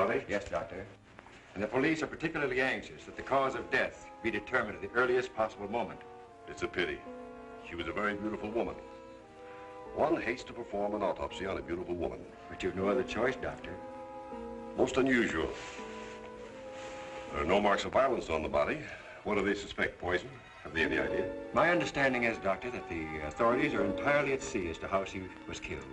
body? Yes, Doctor. And the police are particularly anxious that the cause of death be determined at the earliest possible moment. It's a pity. She was a very beautiful woman. One hates to perform an autopsy on a beautiful woman. But you've no other choice, Doctor. Most unusual. There are no marks of violence on the body. What do they suspect? Poison? Have they any idea? My understanding is, Doctor, that the authorities are entirely at sea as to how she was killed.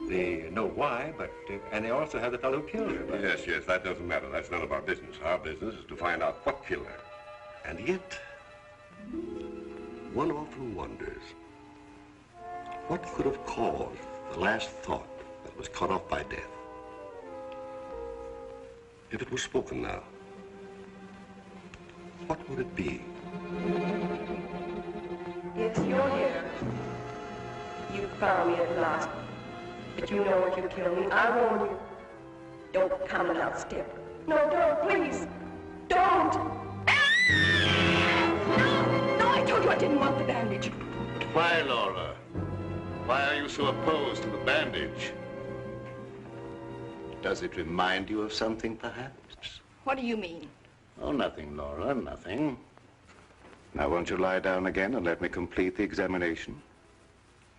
They know why, but, and they also have the fellow who killed her. But... Yes, that doesn't matter. That's none of our business. Our business is to find out what killed her. And yet, one often wonders, what could have caused the last thought that was cut off by death? If it was spoken now, what would it be? Yes, you're here. You found me at last. But you know what you killed me. I warn you. Don't come and outstep. No, don't, please. Don't. No, I told you I didn't want the bandage. Why, Laura? Why are you so opposed to the bandage? Does it remind you of something, perhaps? What do you mean? Oh, nothing, Laura, nothing. Now, won't you lie down again and let me complete the examination?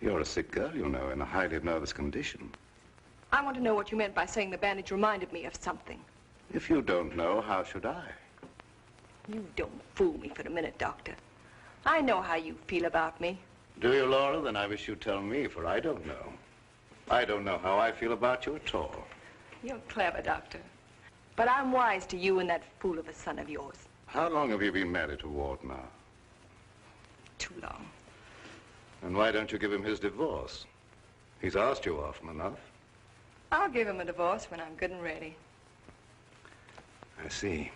You're a sick girl, you know, in a highly nervous condition. I want to know what you meant by saying the bandage reminded me of something. If you don't know, how should I? You don't fool me for a minute, Doctor. I know how you feel about me. Do you, Laura? Then I wish you'd tell me, for I don't know. I don't know how I feel about you at all. You're clever, Doctor. But I'm wise to you and that fool of a son of yours. How long have you been married to Ward now? Too long. And why don't you give him his divorce? He's asked you often enough. I'll give him a divorce when I'm good and ready. I see.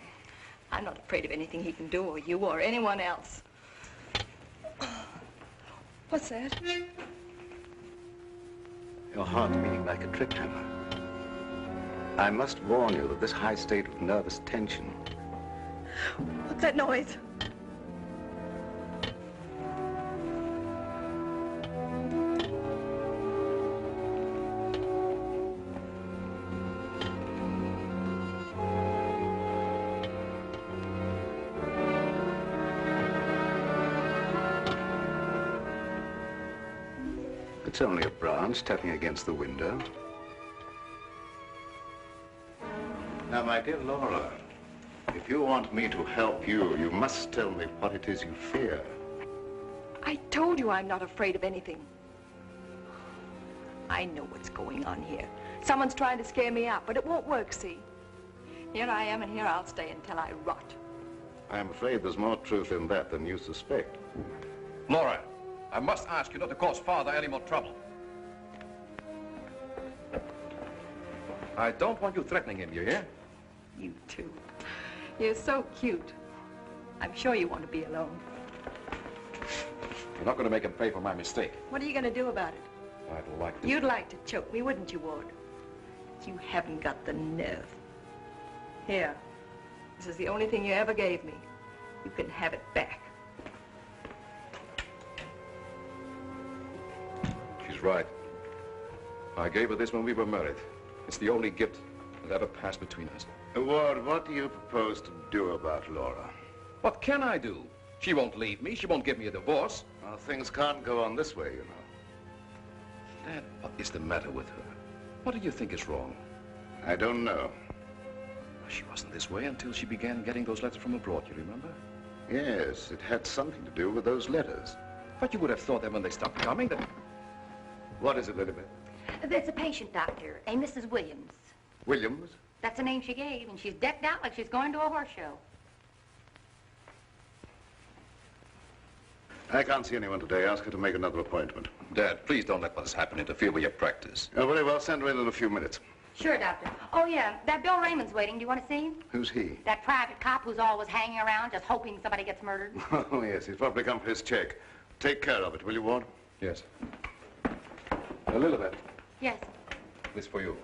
I'm not afraid of anything he can do, or you, or anyone else. What's that? Your heart's beating like a trip hammer. I must warn you that this high state of nervous tension... What's that noise? It's only a branch tapping against the window. Now, my dear Laura, if you want me to help you, you must tell me what it is you fear. I told you I'm not afraid of anything. I know what's going on here. Someone's trying to scare me out, but it won't work, see? Here I am, and here I'll stay until I rot. I'm afraid there's more truth in that than you suspect. Laura, I must ask you not to cause Father any more trouble. I don't want you threatening him, you hear? You too. You're so cute. I'm sure you want to be alone. You're not going to make him pay for my mistake. What are you going to do about it? I'd like to... You'd like to choke me, wouldn't you, Ward? You haven't got the nerve. Here. This is the only thing you ever gave me. You can have it back. She's right. I gave her this when we were married. It's the only gift that ever passed between us. Ward, what do you propose to do about Laura? What can I do? She won't leave me. She won't give me a divorce. Well, things can't go on this way, you know. Dad, what is the matter with her? What do you think is wrong? I don't know. She wasn't this way until she began getting those letters from abroad, you remember? Yes, it had something to do with those letters. But you would have thought that when they stopped coming, that... What is it, Elizabeth? There's a patient, Doctor, a Mrs. Williams. Williams? That's the name she gave, and she's decked out like she's going to a horse show. I can't see anyone today. Ask her to make another appointment. Dad, please don't let what has happened interfere with your practice. Oh, very well. Send her in a few minutes. Sure, Doctor. Oh, yeah, that Bill Raymond's waiting. Do you want to see him? Who's he? That private cop who's always hanging around just hoping somebody gets murdered. Oh, yes. He's probably come for his check. Take care of it, will you, Ward? Yes. Elizabeth. Yes. This for you.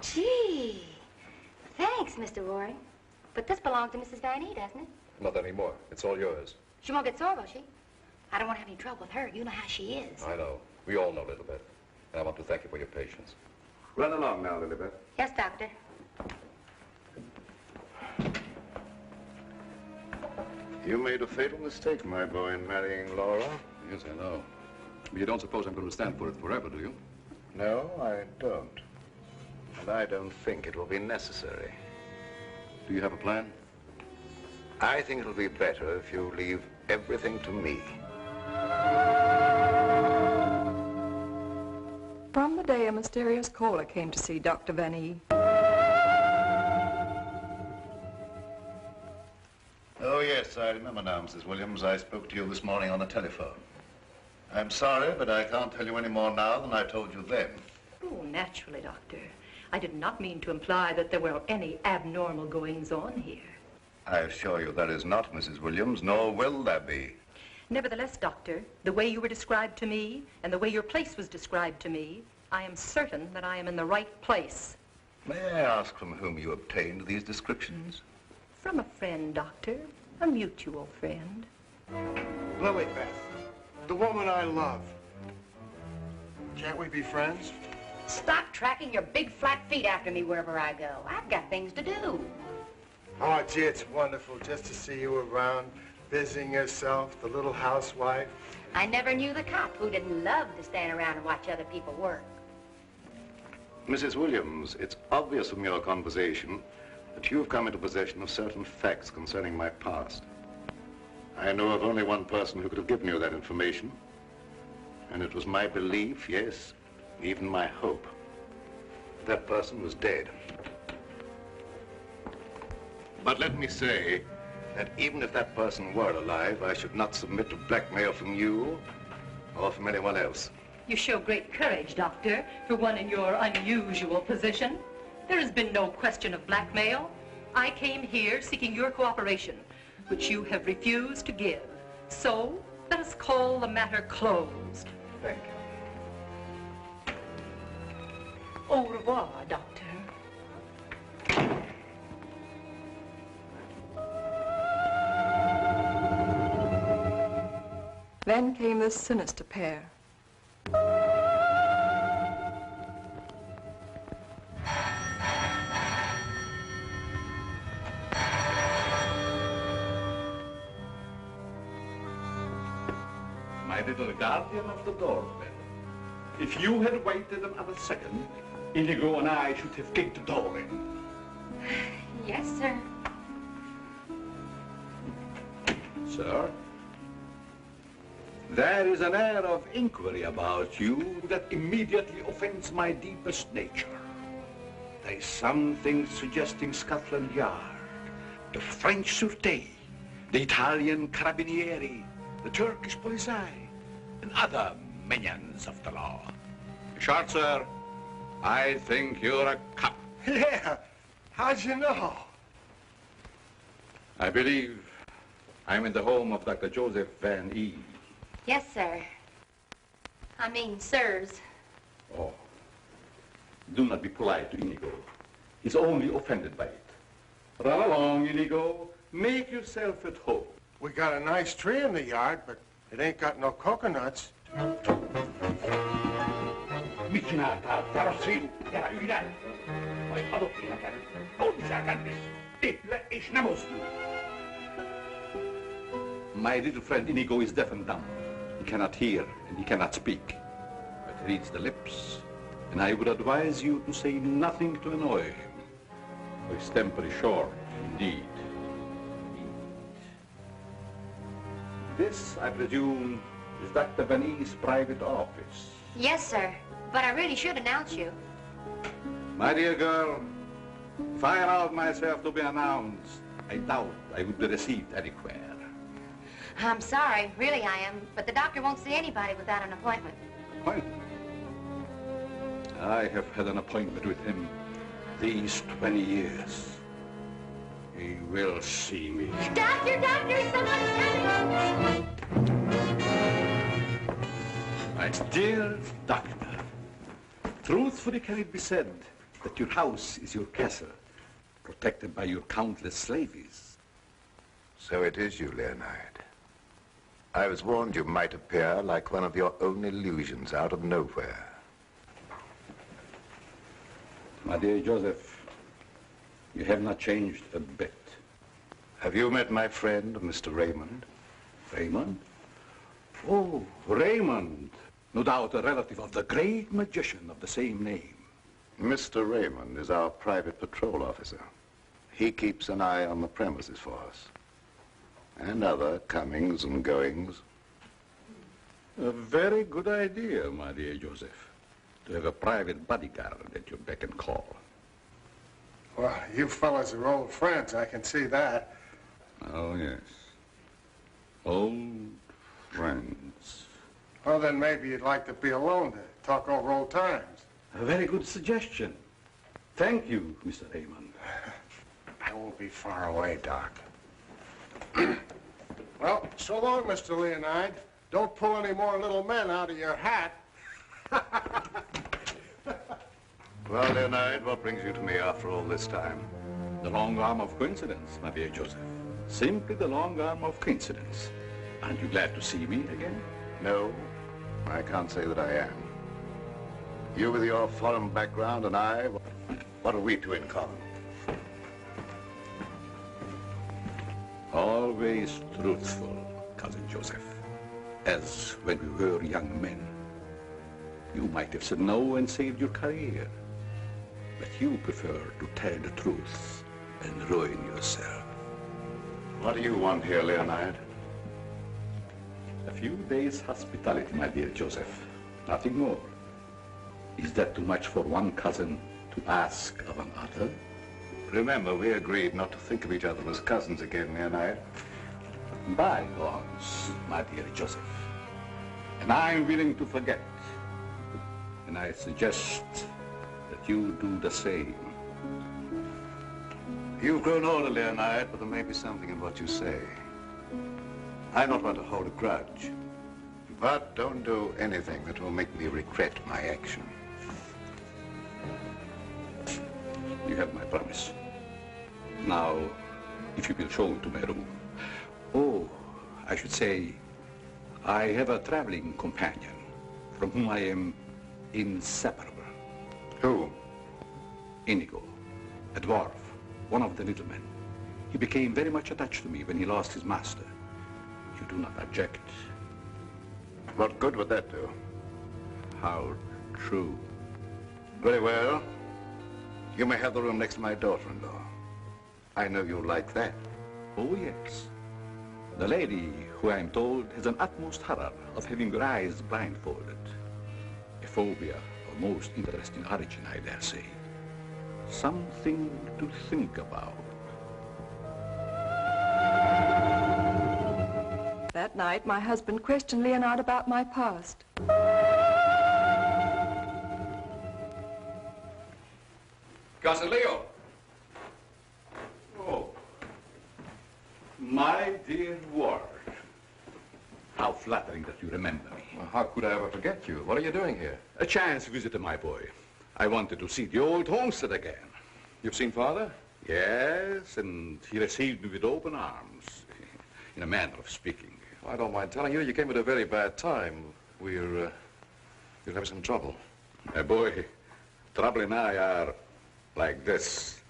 Gee. Thanks, Mr. Roaring. But this belongs to Mrs. Van E, doesn't it? Not anymore. It's all yours. She won't get sore, will she? I don't want to have any trouble with her. You know how she is. I know. We all know a little bit. And I want to thank you for your patience. Run along now, Lilibet. Yes, Doctor. You made a fatal mistake, my boy, in marrying Laura. Yes, I know. But you don't suppose I'm going to stand for it forever, do you? No, I don't. And I don't think it will be necessary. Do you have a plan? I think it'll be better if you leave everything to me. From the day a mysterious caller came to see Dr. Van E. Oh, yes, I remember now, Mrs. Williams. I spoke to you this morning on the telephone. I'm sorry, but I can't tell you any more now than I told you then. Oh, naturally, Doctor. I did not mean to imply that there were any abnormal goings-on here. I assure you there is not, Mrs. Williams, nor will there be. Nevertheless, Doctor, the way you were described to me and the way your place was described to me, I am certain that I am in the right place. May I ask from whom you obtained these descriptions? From a friend, Doctor. A mutual friend. Lily Beth, the woman I love. Can't we be friends? Stop tracking your big flat feet after me wherever I go. I've got things to do. Oh, gee, it's wonderful just to see you around, busying yourself, the little housewife. I never knew the cop who didn't love to stand around and watch other people work. Mrs. Williams, it's obvious from your conversation that you've come into possession of certain facts concerning my past. I know of only one person who could have given you that information, and it was my belief, yes, even my hope, that person was dead. But let me say that even if that person were alive, I should not submit to blackmail from you or from anyone else. You show great courage, Doctor, for one in your unusual position. There has been no question of blackmail. I came here seeking your cooperation, which you have refused to give. So, let us call the matter closed. Thank you. Au revoir, Doctor. Then came this sinister pair. My little guardian of the doorbell. If you had waited another second, Inigo and I should have kicked the door in. Yes, sir. Sir, there is an air of inquiry about you that immediately offends my deepest nature. There is something suggesting Scotland Yard, the French Sûreté, the Italian Carabinieri, the Turkish Police, and other minions of the law. Short, sir, I think you're a cop. Yeah, how'd you know? I believe I'm in the home of Dr. Joseph Van E. Yes, sir. I mean, sirs. Oh, do not be polite to Inigo. He's only offended by it. Run along, Inigo. Make yourself at home. We got a nice tree in the yard, but it ain't got no coconuts. My little friend Inigo is deaf and dumb. He cannot hear and he cannot speak. But he reads the lips, and I would advise you to say nothing to annoy him. For his temper is short, indeed. This, I presume, is Dr. Van E.'s private office. Yes, sir. But I really should announce you. My dear girl, if I allowed myself to be announced, I doubt I would be received anywhere. I'm sorry, really I am, but the doctor won't see anybody without an appointment. Appointment? I have had an appointment with him these 20 years. He will see me. Doctor, someone's coming! My dear doctor, truthfully can it be said that your house is your castle, protected by your countless slaves? So it is you, Leonard. I was warned you might appear like one of your own illusions out of nowhere. My dear Joseph, you have not changed a bit. Have you met my friend, Mr. Raymond? Raymond? Oh, Raymond. No doubt a relative of the great magician of the same name. Mr. Raymond is our private patrol officer. He keeps an eye on the premises for us. And other comings and goings. A very good idea, my dear Joseph, to have a private bodyguard at your beck and call. Well, you fellas are old friends, I can see that. Oh, yes. Old friends. Well, then maybe you'd like to be alone to talk over old times. A very good suggestion. Thank you, Mr. Raymond. I won't be far away, Doc. Well, so long, Mr. Leonide. Don't pull any more little men out of your hat. Well, Leonide, what brings you to me after all this time? The long arm of coincidence, my dear Joseph. Simply the long arm of coincidence. Aren't you glad to see me again? No, I can't say that I am. You with your foreign background and I, what have we two in common? Always truthful, Cousin Joseph. As when we were young men. You might have said no and saved your career. But you prefer to tell the truth and ruin yourself. What do you want here, Leonide? A few days' hospitality, my dear Joseph. Nothing more. Is that too much for one cousin to ask of another? Remember, we agreed not to think of each other as cousins again, Leonide. Bygones, my dear Joseph. And I'm willing to forget. And I suggest that you do the same. You've grown older, Leonide, but there may be something in what you say. I'm not one to hold a grudge. But don't do anything that will make me regret my action. You have my promise. Now, if you will show me to my room. Oh, I should say, I have a traveling companion from whom I am inseparable. Who? Inigo, a dwarf, one of the little men. He became very much attached to me when he lost his master. You do not object? What good would that do? How true. Very well. You may have the room next to my daughter-in-law. I know you'll like that. Oh, yes. The lady, who I am told has an utmost horror of having her eyes blindfolded. A phobia of most interesting origin, I dare say. Something to think about. That night, my husband questioned Leonard about my past. Cousin Leo. Oh, my dear Ward. How flattering that you remember me. Well, how could I ever forget you? What are you doing here? A chance visitor, my boy. I wanted to see the old homestead again. You've seen Father? Yes, and he received me with open arms, in a manner of speaking. I don't mind telling you, you came at a very bad time. We're having some trouble. My boy, trouble and I are like this.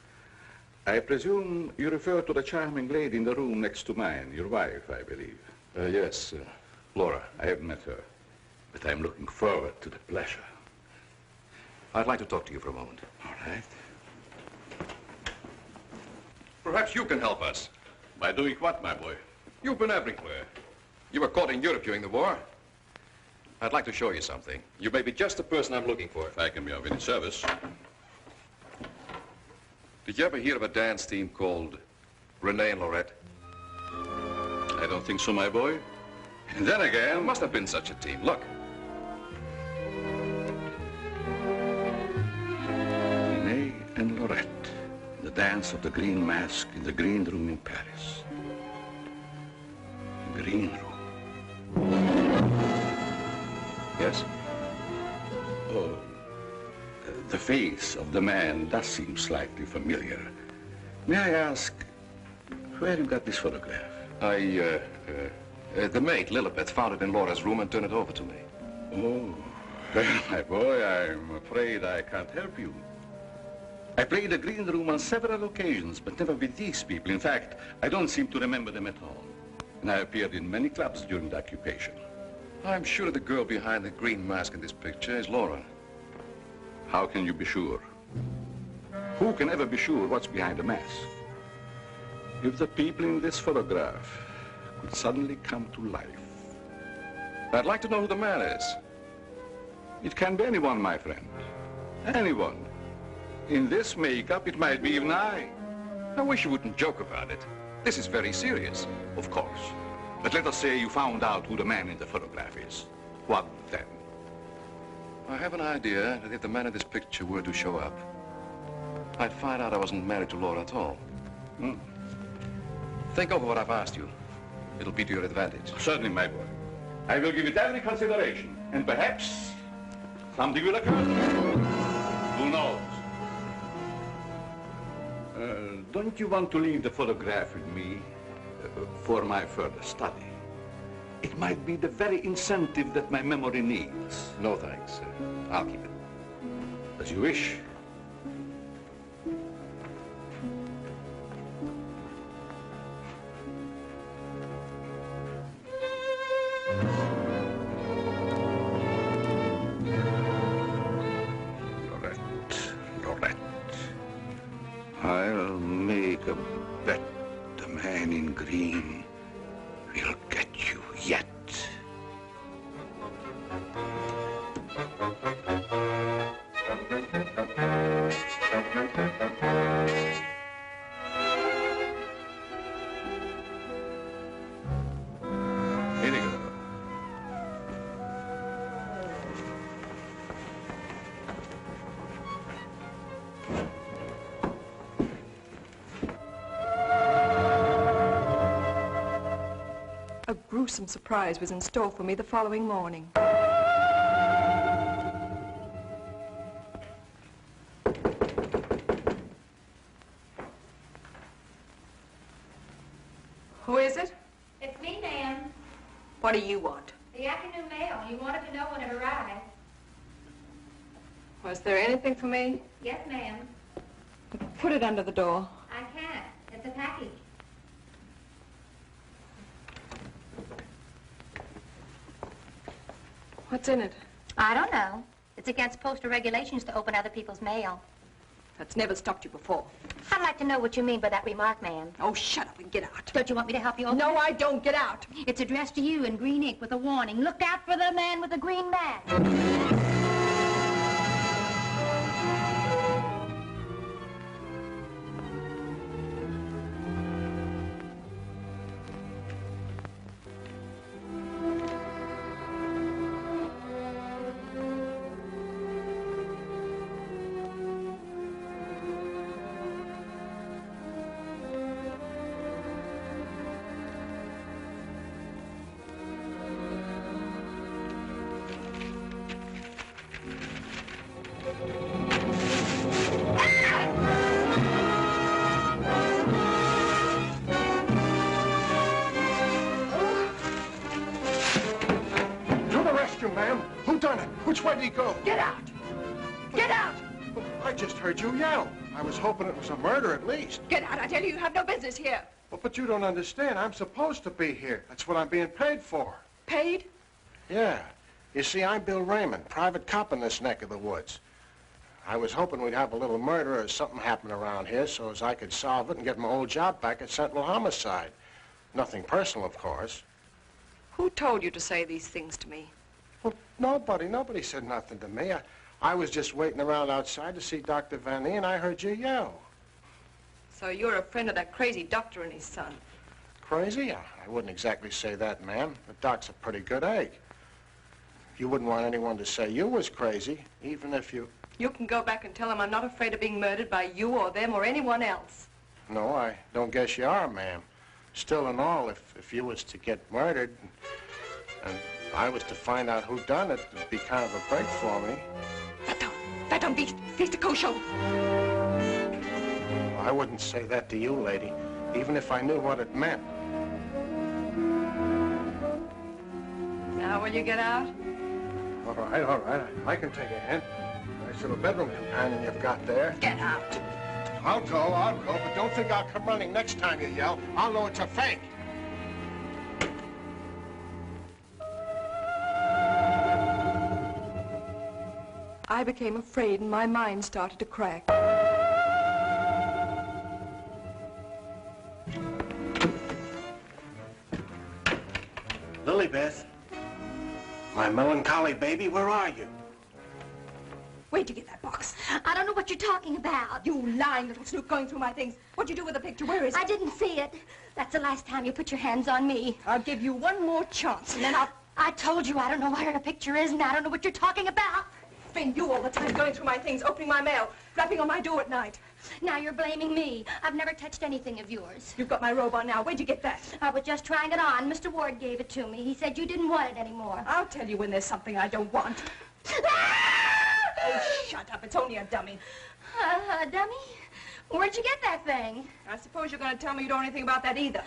I presume you refer to the charming lady in the room next to mine, your wife, I believe. Yes, Laura. I haven't met her, but I'm looking forward to the pleasure. I'd like to talk to you for a moment. All right. Perhaps you can help us. By doing what, my boy? You've been everywhere. You were caught in Europe during the war. I'd like to show you something. You may be just the person I'm looking for. If I can be of any service. Did you ever hear of a dance team called Renee and Lorette? I don't think so, my boy. And then again... There must have been such a team. Look. Renee and Lorette. The dance of the green mask in the green room in Paris. Green room. Yes? Oh, the face of the man does seem slightly familiar. May I ask, where you got this photograph? The maid, Lilibet, found it in Laura's room and turned it over to me. Oh, well, my boy, I'm afraid I can't help you. I played the green room on several occasions, but never with these people. In fact, I don't seem to remember them at all. And I appeared in many clubs during the occupation. I'm sure the girl behind the green mask in this picture is Laura. How can you be sure? Who can ever be sure what's behind the mask? If the people in this photograph could suddenly come to life. I'd like to know who the man is. It can be anyone, my friend. Anyone. In this makeup, it might be even I. I wish you wouldn't joke about it. This is very serious. Of course. But let us say you found out who the man in the photograph is. What then? I have an idea that if the man in this picture were to show up, I'd find out I wasn't married to Laura at all. Think over what I've asked you. It'll be to your advantage. Certainly, my boy. I will give it every consideration. And perhaps something will occur. Who knows? Don't you want to leave the photograph with me for my further study? It might be the very incentive that my memory needs. No, thanks. I'll keep it. As you wish. I'll make a bet the man in green will get you yet. Here you go. A gruesome surprise was in store for me the following morning. Who is it? It's me, ma'am. What do you want? The afternoon mail. You wanted to know when it arrived. Was there anything for me? Yes, ma'am. Put it under the door. I can't. It's a package. What's in it? I don't know. It's against postal regulations to open other people's mail. That's never stopped you before. I'd like to know what you mean by that remark, ma'am. Oh, shut up and get out. Don't you want me to help you open it? No, I don't. Get out. It's addressed to you in green ink with a warning. Look out for the man with the green mask. Ma'am, who done it? Which way did he go? Get out. Get out. I just heard you yell. I was hoping it was a murder at least. Get out. I tell you, you have no business here. Well, but you don't understand. I'm supposed to be here. That's what I'm being paid for. Paid? Yeah. You see, I'm Bill Raymond, private cop in this neck of the woods. I was hoping we'd have a little murder or something happen around here so as I could solve it and get my old job back at Sentinel Homicide. Nothing personal, of course. Who told you to say these things to me? Well, nobody said nothing to me. I was just waiting around outside to see Dr. Van E, and I heard you yell. So you're a friend of that crazy doctor and his son. Crazy? I wouldn't exactly say that, ma'am. The doc's a pretty good egg. You wouldn't want anyone to say you was crazy, even if you... You can go back and tell them I'm not afraid of being murdered by you or them or anyone else. No, I don't guess you are, ma'am. Still and all, if you was to get murdered and I was to find out who done it, it'd be kind of a break for me. That don't beast the kosher. I wouldn't say that to you, lady, even if I knew what it meant. Now will you get out? All right, I can take a hint. I Nice little bedroom companion you've got there. Get out. I'll go, but don't think I'll come running next time you yell. I'll know it's a fake. I became afraid and my mind started to crack. Lilybeth, my melancholy baby, where are you? Where'd you get that box? I don't know what you're talking about. You lying little snoop going through my things. What'd you do with the picture? Where is it? I didn't see it. That's the last time you put your hands on me. I'll give you one more chance and then I told you I don't know where the picture is and I don't know what you're talking about. It's been you all the time going through my things, opening my mail, rapping on my door at night. Now you're blaming me. I've never touched anything of yours. You've got my robe on now. Where'd you get that? I was just trying it on. Mr. Ward gave it to me. He said you didn't want it anymore. I'll tell you when there's something I don't want. Oh, shut up. It's only a dummy. A dummy? Where'd you get that thing? I suppose you're going to tell me you don't know anything about that either.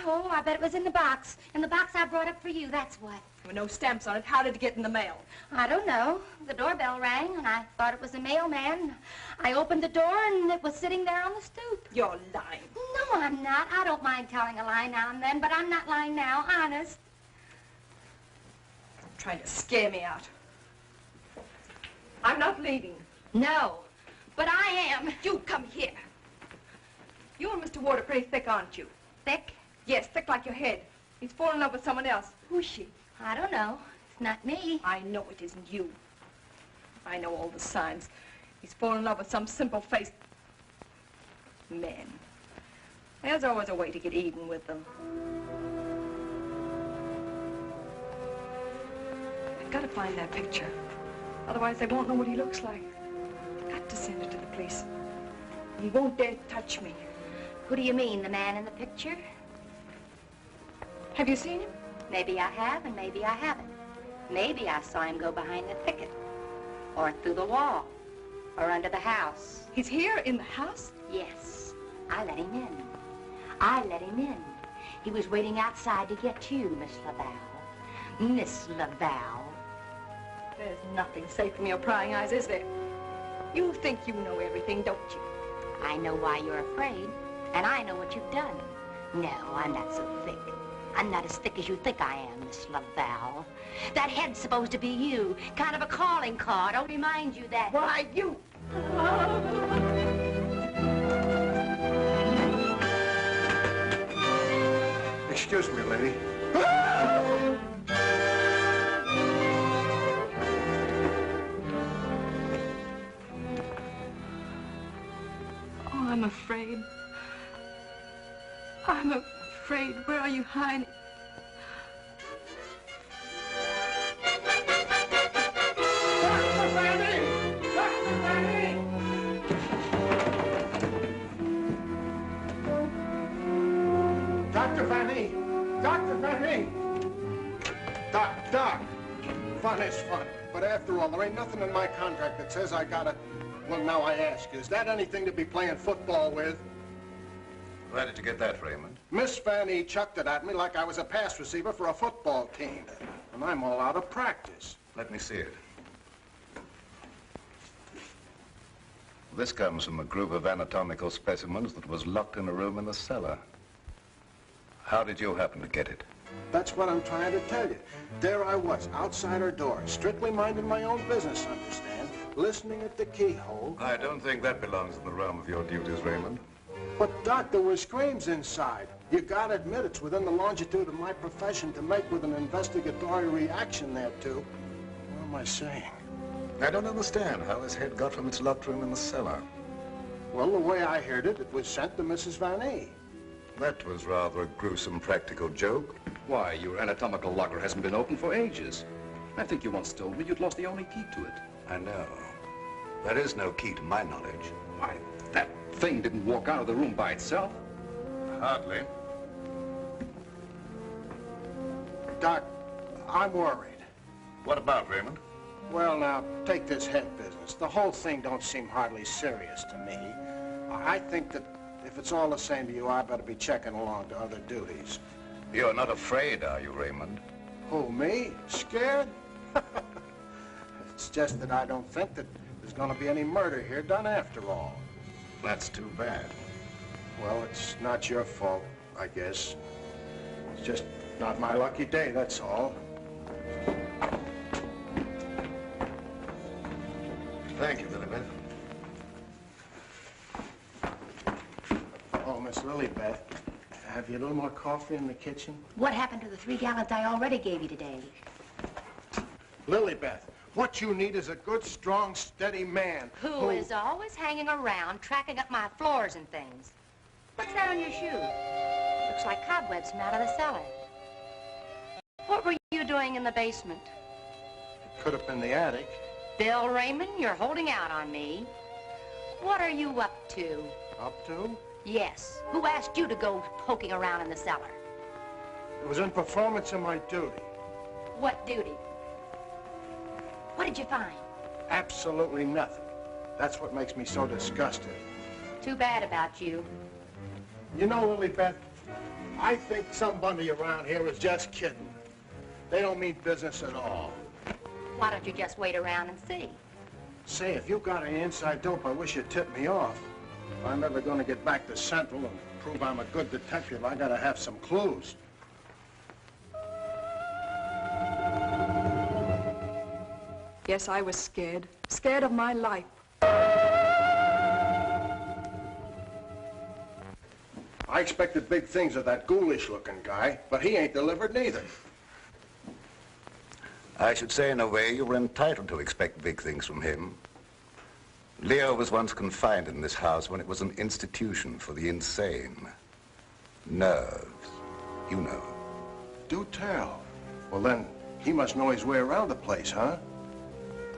Oh, I bet it was in the box. In the box I brought up for you, that's what. There were no stamps on it. How did it get in the mail? I don't know. The doorbell rang, and I thought it was a mailman. I opened the door, and it was sitting there on the stoop. You're lying. No, I'm not. I don't mind telling a lie now and then, but I'm not lying now, honest. You're trying to scare me out. I'm not leaving. No, but I am. You come here. You and Mr. Ward are pretty thick, aren't you? Thick? Yes, thick like your head. He's fallen in love with someone else. Who's she? I don't know. It's not me. I know it isn't you. I know all the signs. He's fallen in love with some simple-faced man. There's always a way to get even with them. I've got to find that picture. Otherwise, they won't know what he looks like. I've got to send it to the police. He won't dare touch me. Who do you mean, the man in the picture? Have you seen him? Maybe I have, and maybe I haven't. Maybe I saw him go behind the thicket, or through the wall, or under the house. He's here in the house? Yes, I let him in. I let him in. He was waiting outside to get you, Miss Laval. Miss Laval. There's nothing safe from your prying eyes, is there? You think you know everything, don't you? I know why you're afraid, and I know what you've done. No, I'm not so thick. I'm not as thick as you think I am, Miss Laval. That head's supposed to be you, kind of a calling card. I'll remind you that... Why, you... Excuse me, lady. Oh, I'm afraid. I'm afraid. Where are you hiding? Dr. Fanny! Dr. Fanny! Dr. Fanny! Dr. Fanny! Doc. Fun is fun. But after all, there ain't nothing in my contract that says I gotta... Well, now I ask, is that anything to be playing football with? Where did you get that, Raymond? Miss Fanny chucked it at me like I was a pass receiver for a football team. And I'm all out of practice. Let me see it. This comes from a group of anatomical specimens that was locked in a room in the cellar. How did you happen to get it? That's what I'm trying to tell you. There I was, outside her door, strictly minding my own business, understand? Listening at the keyhole. I don't think that belongs in the realm of your duties, Raymond. But, Doc, there were screams inside. You gotta admit it's within the longitude of my profession to make with an investigatory reaction thereto. What am I saying? I don't understand how this head got from its locked room in the cellar. Well, the way I heard it, it was sent to Mrs. Vanny. That was rather a gruesome practical joke. Why, your anatomical locker hasn't been opened for ages. I think you once told me you'd lost the only key to it. I know. There is no key to my knowledge. Why, that thing didn't walk out of the room by itself. Hardly. Doc, I'm worried. What about, Raymond? Well, now, take this head business. The whole thing don't seem hardly serious to me. I think that if it's all the same to you, I better be checking along to other duties. You're not afraid, are you, Raymond? Who, me? Scared? It's just that I don't think that there's going to be any murder here done after all. That's too bad. Well, it's not your fault, I guess. It's just not my lucky day, that's all. Thank you, Lilybeth. Oh, Miss Lilybeth, have you a little more coffee in the kitchen? What happened to the 3 gallons I already gave you today? Lilybeth, what you need is a good, strong, steady man Who is always hanging around, tracking up my floors and things. What's that on your shoe? Looks like cobwebs from out of the cellar. What were you doing in the basement? It could have been the attic. Bill Raymond, you're holding out on me. What are you up to? Up to? Yes. Who asked you to go poking around in the cellar? It was in performance of my duty. What duty? What did you find? Absolutely nothing. That's what makes me so disgusted. Too bad about you. You know, Lilybeth, I think somebody around here is just kidding. They don't mean business at all. Why don't you just wait around and see? Say, if you got any inside dope, I wish you'd tip me off. If I'm ever going to get back to Central and prove I'm a good detective, I got to have some clues. Yes, I was scared. Scared of my life. I expected big things of that ghoulish-looking guy, but he ain't delivered neither. I should say, in a way, you were entitled to expect big things from him. Leo was once confined in this house when it was an institution for the insane. Nerves, you know. Do tell. Well, then, he must know his way around the place, huh?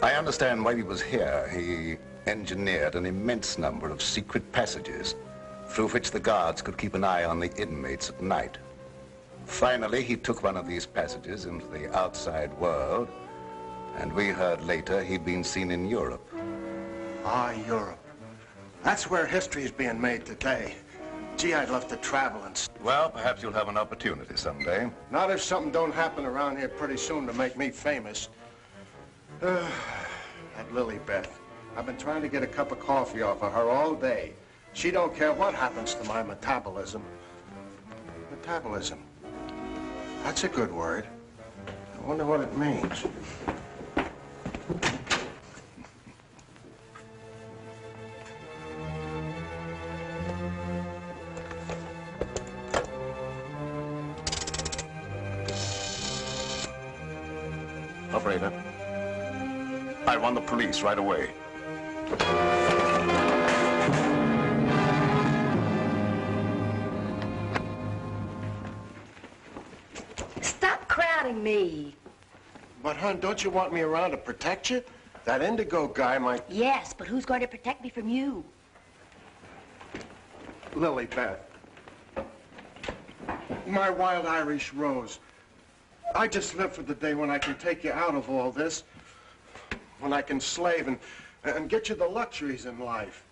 I understand while he was here, he engineered an immense number of secret passages through which the guards could keep an eye on the inmates at night. Finally, he took one of these passages into the outside world, and we heard later he'd been seen in Europe. Ah, Europe. That's where history's being made today. Gee, I'd love to travel and... Well, perhaps you'll have an opportunity someday. Not if something don't happen around here pretty soon to make me famous. That Lilybeth. I've been trying to get a cup of coffee off of her all day. She don't care what happens to my metabolism. Metabolism. That's a good word. I wonder what it means. Operator, I want the police right away. Stop crowding me. But, hon, don't you want me around to protect you? That Indigo guy might... Yes, but who's going to protect me from you? Lilybeth. My wild Irish rose. I just live for the day when I can take you out of all this. When I can slave and get you the luxuries in life.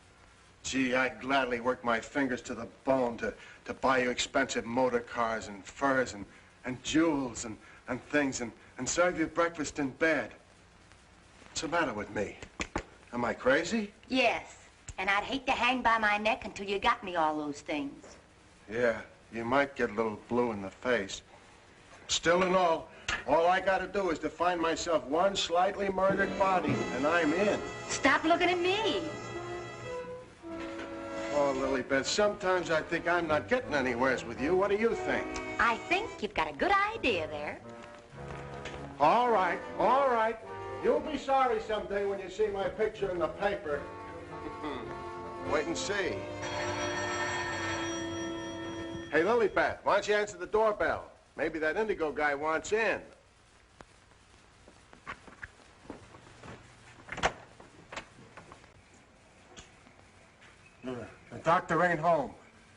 Gee, I'd gladly work my fingers to the bone to buy you expensive motor cars and furs and jewels and things and serve you breakfast in bed. What's the matter with me? Am I crazy? Yes, and I'd hate to hang by my neck until you got me all those things. Yeah, you might get a little blue in the face. Still and all I gotta do is to find myself one slightly murdered body, and I'm in. Stop looking at me. Oh, Lilybeth, sometimes I think I'm not getting anywheres with you. What do you think? I think you've got a good idea there. All right, all right. You'll be sorry someday when you see my picture in the paper. Wait and see. Hey, Lilybeth, why don't you answer the doorbell? Maybe that Indigo guy wants in. The doctor ain't home.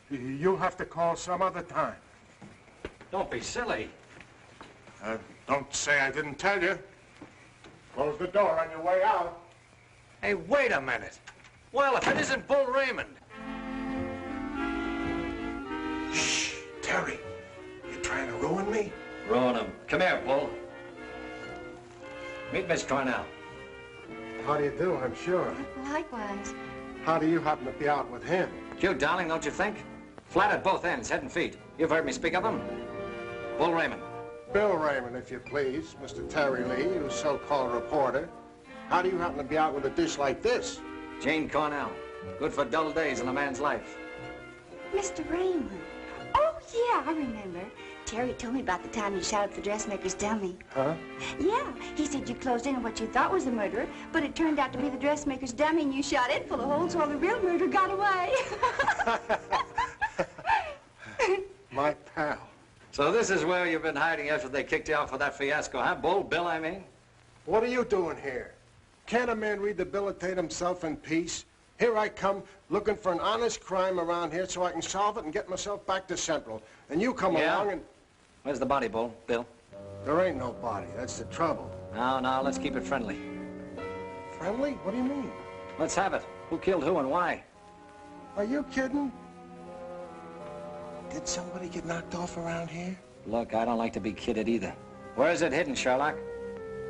You'll have to call some other time. Don't be silly. Don't say I didn't tell you. Close the door on your way out. Hey, wait a minute. Well, if it isn't Bull Raymond. Shh, Terry. You trying to ruin me? Ruin him. Come here, Bull. Meet Miss Cornell. How do you do, I'm sure. Likewise. How do you happen to be out with him? Cute, darling, don't you think? Flat at both ends, head and feet. You've heard me speak of him. Bull Raymond. Bill Raymond, if you please. Mr. Terry Lee, you so-called reporter. How do you happen to be out with a dish like this? Jane Cornell. Good for dull days in a man's life. Mr. Raymond. Oh, yeah, I remember. Terry told me about the time you shot up the dressmaker's dummy. Huh? Yeah, he said you closed in on what you thought was the murderer, but it turned out to be the dressmaker's dummy, and you shot it full of holes while the real murderer got away. My pal. So this is where you've been hiding after they kicked you out for that fiasco, huh? Bull Bill, I mean? What are you doing here? Can't a man rehabilitate himself in peace? Here I come, looking for an honest crime around here so I can solve it and get myself back to Central. And you come along and... Where's the body, Bull? Bill? There ain't no body. That's the trouble. No, let's keep it friendly. Friendly? What do you mean? Let's have it. Who killed who and why? Are you kidding? Did somebody get knocked off around here? Look, I don't like to be kidded either. Where is it hidden, Sherlock?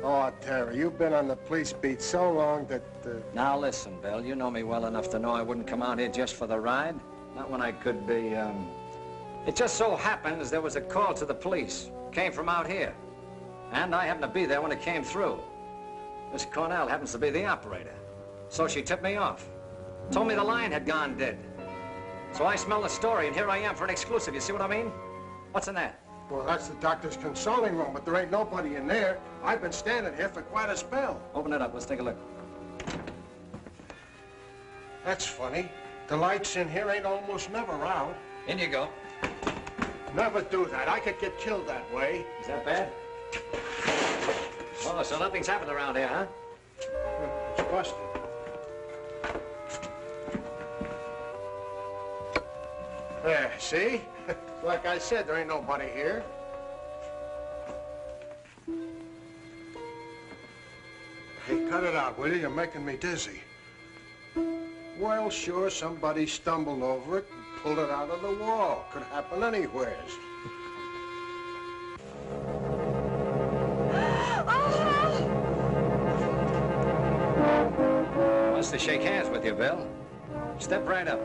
Oh, Terry, you've been on the police beat so long that... Now listen, Bill, you know me well enough to know I wouldn't come out here just for the ride. Not when I could be, It just so happens there was a call to the police. Came from out here. And I happened to be there when it came through. Miss Cornell happens to be the operator. So she tipped me off. Told me the line had gone dead. So I smelled the story, and here I am for an exclusive. You see what I mean? What's in there? Well, that's the doctor's consulting room, but there ain't nobody in there. I've been standing here for quite a spell. Open it up. Let's take a look. That's funny. The lights in here ain't almost never out. In you go. Never do that. I could get killed that way. Is that bad? Oh, so nothing's happened around here, huh? It's busted. There, see? Like I said, there ain't nobody here. Hey, cut it out, will you? You're making me dizzy. Well, sure, somebody stumbled over it and pulled it out of the wall. Could happen anywhere. Wants to shake hands with you, Bill. Step right up.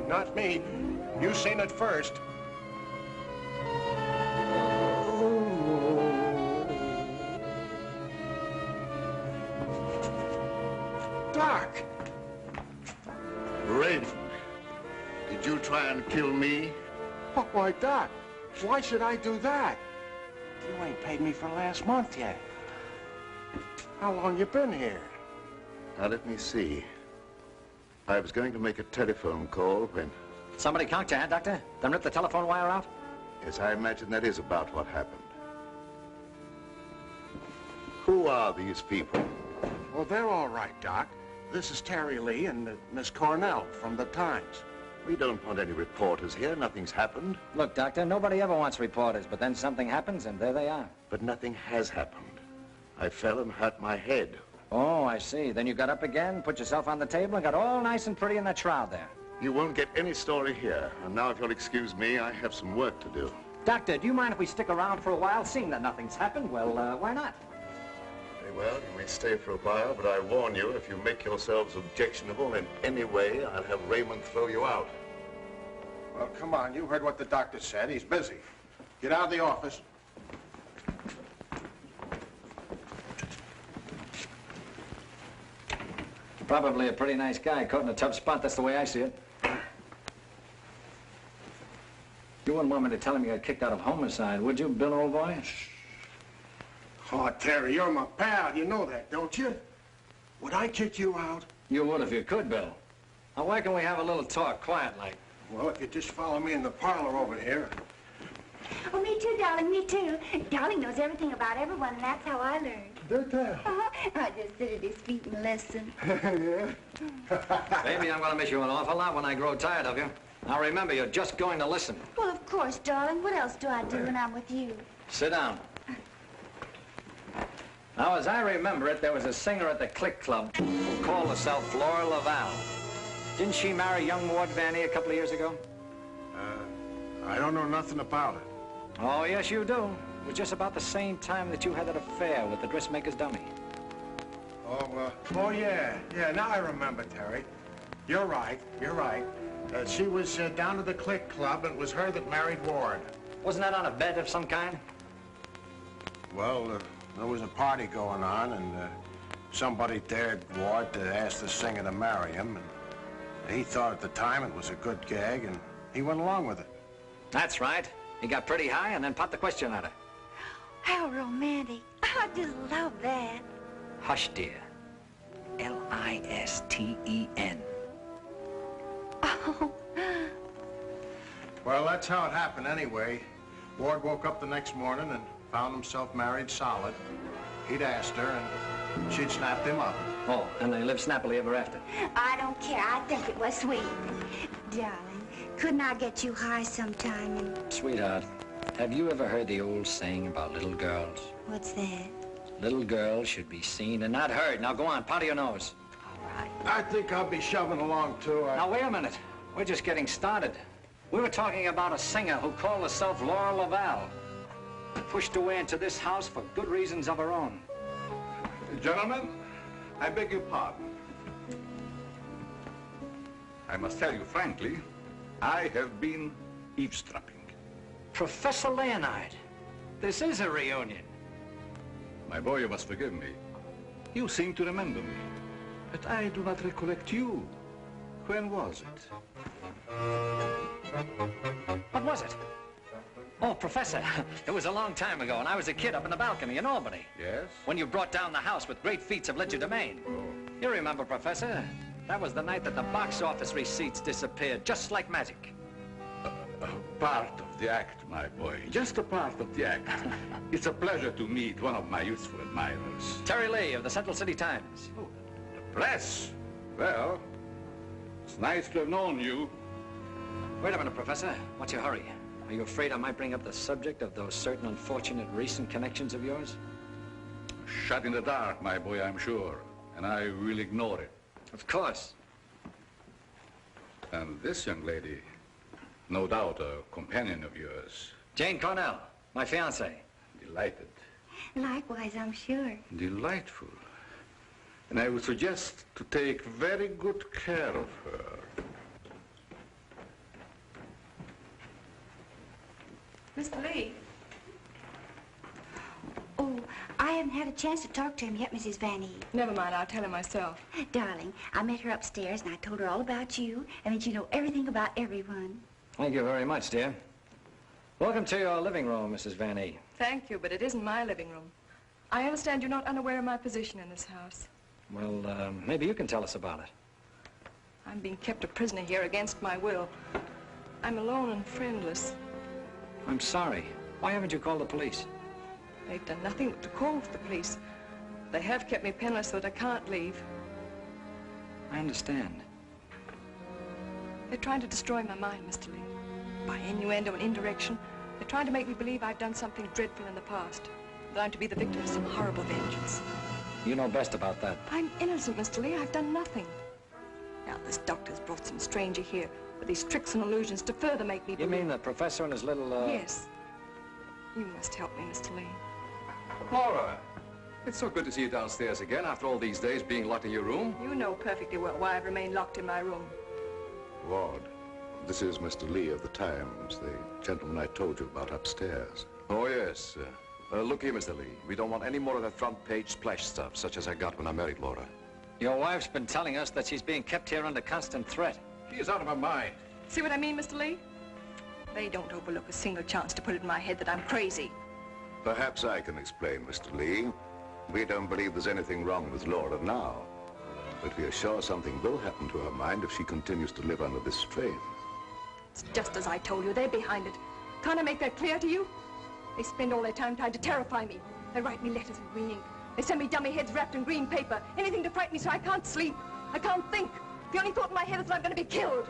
Not me. You seen it first. Doc! Raymond, did you try and kill me? Oh, why, Doc, why should I do that? You ain't paid me for last month yet. How long you been here? Now, let me see. I was going to make a telephone call when... Somebody conked you, huh, Doctor? Then ripped the telephone wire out? Yes, I imagine that is about what happened. Who are these people? Well, they're all right, Doc. This is Terry Lee and Miss Cornell from the Times. We don't want any reporters here. Nothing's happened. Look, Doctor, nobody ever wants reporters, but then something happens and there they are. But nothing has happened. I fell and hurt my head. Oh, I see. Then you got up again, put yourself on the table, and got all nice and pretty in that shroud there. You won't get any story here. And now, if you'll excuse me, I have some work to do. Doctor, do you mind if we stick around for a while, seeing that nothing's happened? Well, why not? Very well, you may stay for a while, but I warn you, if you make yourselves objectionable in any way, I'll have Raymond throw you out. Well, come on. You heard what the doctor said. He's busy. Get out of the office. Probably a pretty nice guy, caught in a tough spot. That's the way I see it. You wouldn't want me to tell him you got kicked out of homicide, would you, Bill, old boy? Oh, Terry, you're my pal. You know that, don't you? Would I kick you out? You would if you could, Bill. Now, why can we have a little talk, quiet like? Well, if you just follow me in the parlor over here. Oh, me too, darling, me too. Darling knows everything about everyone, and that's how I learned. Do tell. I just sit at his feet and listen. Yeah? Baby, I'm going to miss you an awful lot when I grow tired of you. Now, remember, you're just going to listen. Well, of course, darling. What else do I do when I'm with you? Sit down. Now, as I remember it, there was a singer at the Click Club who called herself Flora Laval. Didn't she marry young Ward Vanny a couple of years ago? I don't know nothing about it. Oh, yes, you do. It was just about the same time that you had that affair with the dressmaker's dummy. Oh, yeah. Yeah, now I remember, Terry. You're right. She was down at the Click Club, and it was her that married Ward. Wasn't that on a bet of some kind? Well, there was a party going on, and somebody dared Ward to ask the singer to marry him, and he thought at the time it was a good gag, and he went along with it. That's right. He got pretty high and then popped the question at her. How romantic. I just love that. Hush, dear. L-I-S-T-E-N. Oh. Well, that's how it happened anyway. Ward woke up the next morning and found himself married solid. He'd asked her, and she'd snapped him up. Oh, and they lived snappily ever after. I don't care. I think it was sweet. Darling, couldn't I get you high sometime and... Sweetheart, have you ever heard the old saying about little girls? What's that? Little girls should be seen and not heard. Now go on, powder your nose. All right. I think I'll be shoving along, too. Now, wait a minute. We're just getting started. We were talking about a singer who called herself Laura Laval. Pushed away into this house for good reasons of her own. Gentlemen, I beg your pardon. I must tell you frankly, I have been eavesdropping. Professor Leonard, this is a reunion. My boy, you must forgive me. You seem to remember me, but I do not recollect you. When was it? What was it? Oh, Professor, it was a long time ago, and I was a kid up in the balcony in Albany. Yes? When you brought down the house with great feats of legerdemain. Oh. You remember, Professor? That was the night that the box office receipts disappeared, just like magic. Part of the act, my boy. Just a part of the act. It's a pleasure to meet one of my youthful admirers. Terry Lee of the Central City Times. Oh, the press? Well, it's nice to have known you. Wait a minute, Professor. What's your hurry? Are you afraid I might bring up the subject of those certain unfortunate recent connections of yours? Shut in the dark, my boy, I'm sure. And I will ignore it. Of course. And this young lady, no doubt a companion of yours. Jane Cornell, my fiancée. Delighted. Likewise, I'm sure. Delightful. And I would suggest to take very good care of her. Mr. Lee. Oh, I haven't had a chance to talk to him yet, Mrs. Van Eve. Never mind, I'll tell him myself. Darling, I met her upstairs and I told her all about you and that you know everything about everyone. Thank you very much, dear. Welcome to your living room, Mrs. Van Eve. Thank you, but it isn't my living room. I understand you're not unaware of my position in this house. Well, maybe you can tell us about it. I'm being kept a prisoner here against my will. I'm alone and friendless. I'm sorry. Why haven't you called the police? They've done nothing but to call for the police. They have kept me penniless so that I can't leave. I understand. They're trying to destroy my mind, Mr. Lee. By innuendo and indirection, they're trying to make me believe I've done something dreadful in the past. That I'm to be the victim of some horrible vengeance. You know best about that. I'm innocent, Mr. Lee. I've done nothing. Now, this doctor's brought some stranger here with these tricks and illusions to further make me believe... You mean the professor and his little, Yes. You must help me, Mr. Lee. Laura, it's so good to see you downstairs again after all these days being locked in your room. You know perfectly well why I've remained locked in my room. Ward, this is Mr. Lee of the Times, the gentleman I told you about upstairs. Oh, yes. Look here, Mr. Lee. We don't want any more of that front-page splash stuff, such as I got when I married Laura. Your wife's been telling us that she's being kept here under constant threat. She is out of her mind. See what I mean, Mr. Lee? They don't overlook a single chance to put it in my head that I'm crazy. Perhaps I can explain, Mr. Lee. We don't believe there's anything wrong with Laura now. But we are sure something will happen to her mind if she continues to live under this strain. It's just as I told you. They're behind it. Can't I make that clear to you? They spend all their time trying to terrify me. They write me letters in green ink. They send me dummy heads wrapped in green paper. Anything to frighten me so I can't sleep. I can't think. The only thought in my head is that I'm going to be killed.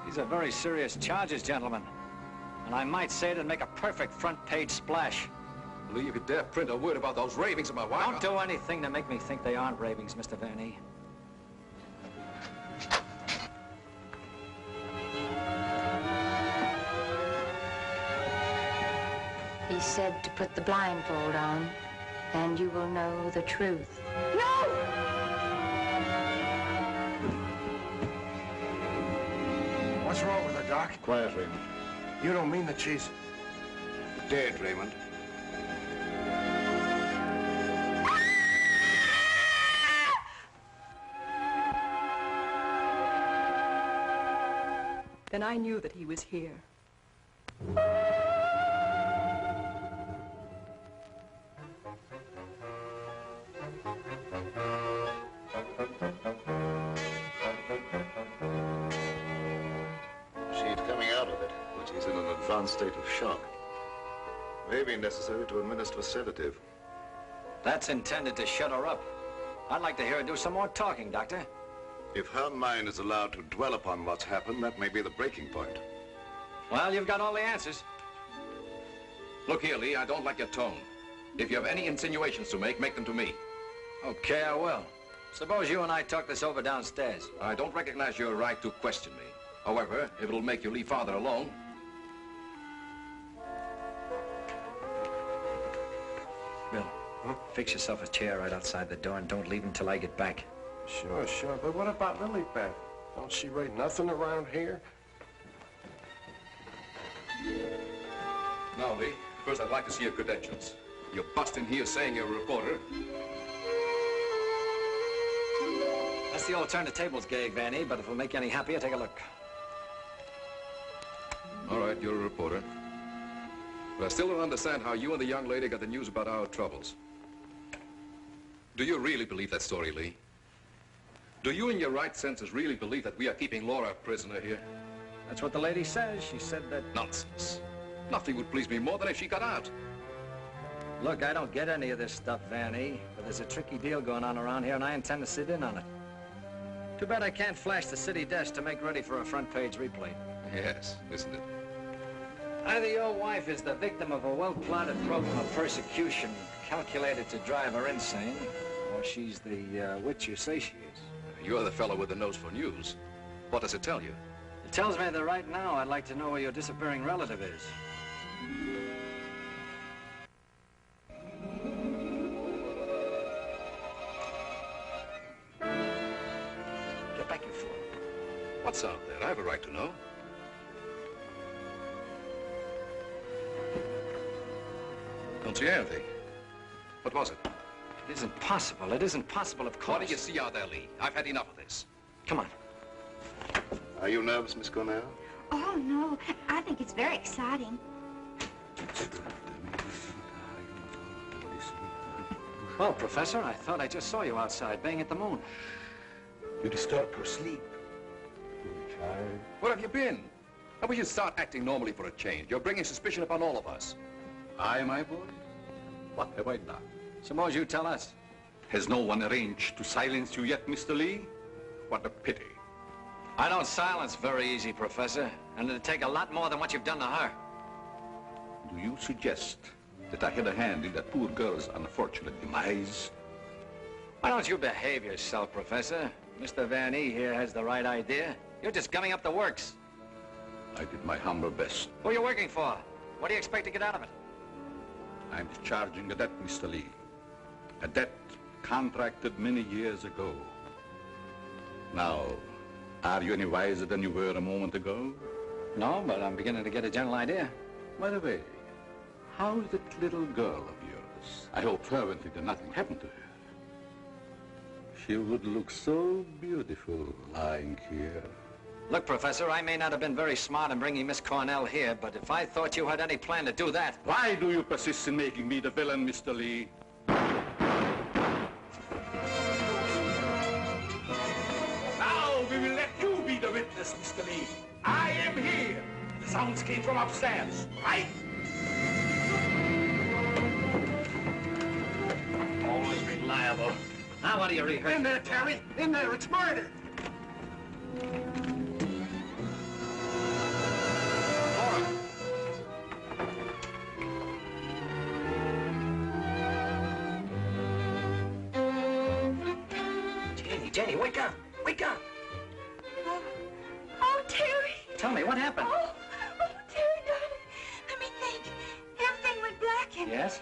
These are very serious charges, gentlemen. And I might say it'd make a perfect front-page splash. Lee, if you dare print a word about those ravings of my wife... Don't do anything to make me think they aren't ravings, Mr. Van Eve. He said to put the blindfold on. and you will know the truth. No! What's wrong with her, Doc? Quiet, Raymond. You don't mean that she's... Dead, Raymond. Then I knew that he was here. She's coming out of it, but she's in an advanced state of shock. May be necessary to administer a sedative. That's intended to shut her up. I'd like to hear her do some more talking, Doctor. If her mind is allowed to dwell upon what's happened, that may be the breaking point. Well, you've got all the answers. Look here, Lee, I don't like your tone. If you have any insinuations to make them to me. Okay, I will. Suppose you and I talk this over downstairs. I don't recognize your right to question me. However, if it'll make you leave Father alone... Bill, fix yourself a chair right outside the door and don't leave until I get back. Sure. But what about Lilybeth? Don't she rate nothing around here? Now, Lee, first I'd like to see your credentials. You're busting here saying you're a reporter. That's the old turn the tables gag, Vanny, but if it'll make you any happier, take a look. All right, you're a reporter. But I still don't understand how you and the young lady got the news about our troubles. Do you really believe that story, Lee? Do you in your right senses really believe that we are keeping Laura a prisoner here? That's what the lady says. She said that... Nonsense. Nothing would please me more than if she got out. Look, I don't get any of this stuff, Vanny, but there's a tricky deal going on around here, and I intend to sit in on it. Too bad I can't flash the city desk to make ready for a front-page replay. Yes, isn't it? Either your wife is the victim of a well-plotted program of persecution calculated to drive her insane, or she's the witch you say she is. You're the fellow with the nose for news. What does it tell you? It tells me that right now I'd like to know where your disappearing relative is. Get back, you fool. What's out there? I have a right to know. Don't see anything. What was it? It isn't possible. It isn't possible, of course. What do you see out there, Lee? I've had enough of this. Come on. Are you nervous, Miss Cornell? Oh, no. I think it's very exciting. Well, Professor, I thought I just saw you outside, baying at the moon. You disturb her sleep. Poor child. Where have you been? How about you start acting normally for a change? You're bringing suspicion upon all of us. I, my boy? What have I done? Suppose you tell us. Has no one arranged to silence you yet, Mr. Lee? What a pity. I don't silence very easy, Professor, and it'd take a lot more than what you've done to her. Do you suggest that I had a hand in that poor girl's unfortunate demise? Why don't you behave yourself, Professor? Mr. Van E here has the right idea. You're just gumming up the works. I did my humble best. Who are you working for? What do you expect to get out of it? I'm discharging a debt, Mr. Lee. A debt contracted many years ago. Now, are you any wiser than you were a moment ago? No, but I'm beginning to get a general idea. By the way, how's that little girl of yours? I hope fervently that nothing happened to her. She would look so beautiful lying here. Look, Professor, I may not have been very smart in bringing Miss Cornell here, but if I thought you had any plan to do that... Why do you persist in making me the villain, Mr. Lee? Now we will let you be the witness, Mr. Lee. I am here. The sounds came from upstairs, right? Always reliable. Now what do you rehearse? In there, Terry! In there! It's murder! Jenny, wake up! Wake up! Oh, Terry. Tell me, what happened? Oh, Terry, darling. Let me think. Everything went black and... Yes?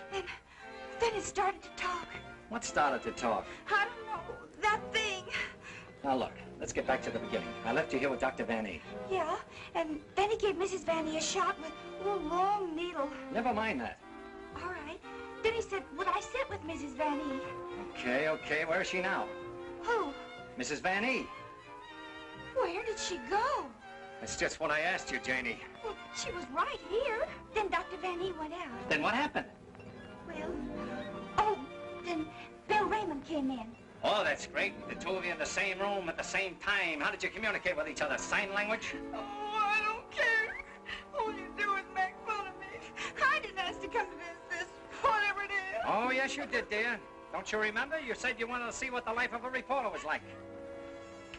Then it started to What started to talk? I don't know. That thing. Now, look, let's get back to the beginning. I left you here with Dr. Van E. Yeah, and then he gave Mrs. Van E a shot with a long needle. Never mind that. All right. Then he said, would I sit with Mrs. Van E? Okay, okay. Where is she now? Who? Mrs. Van E. Where did she go? That's just what I asked you, Janie. Well, she was right here. Then Dr. Van E went out. Then what happened? Well, oh, then Bill Raymond came in. Oh, that's great. The two of you in the same room at the same time. How did you communicate with each other? Sign language? Oh, I don't care. All you do is make fun of me. I didn't ask to come to this, whatever it is. Oh, yes, you did, dear. Don't you remember? You said you wanted to see what the life of a reporter was like.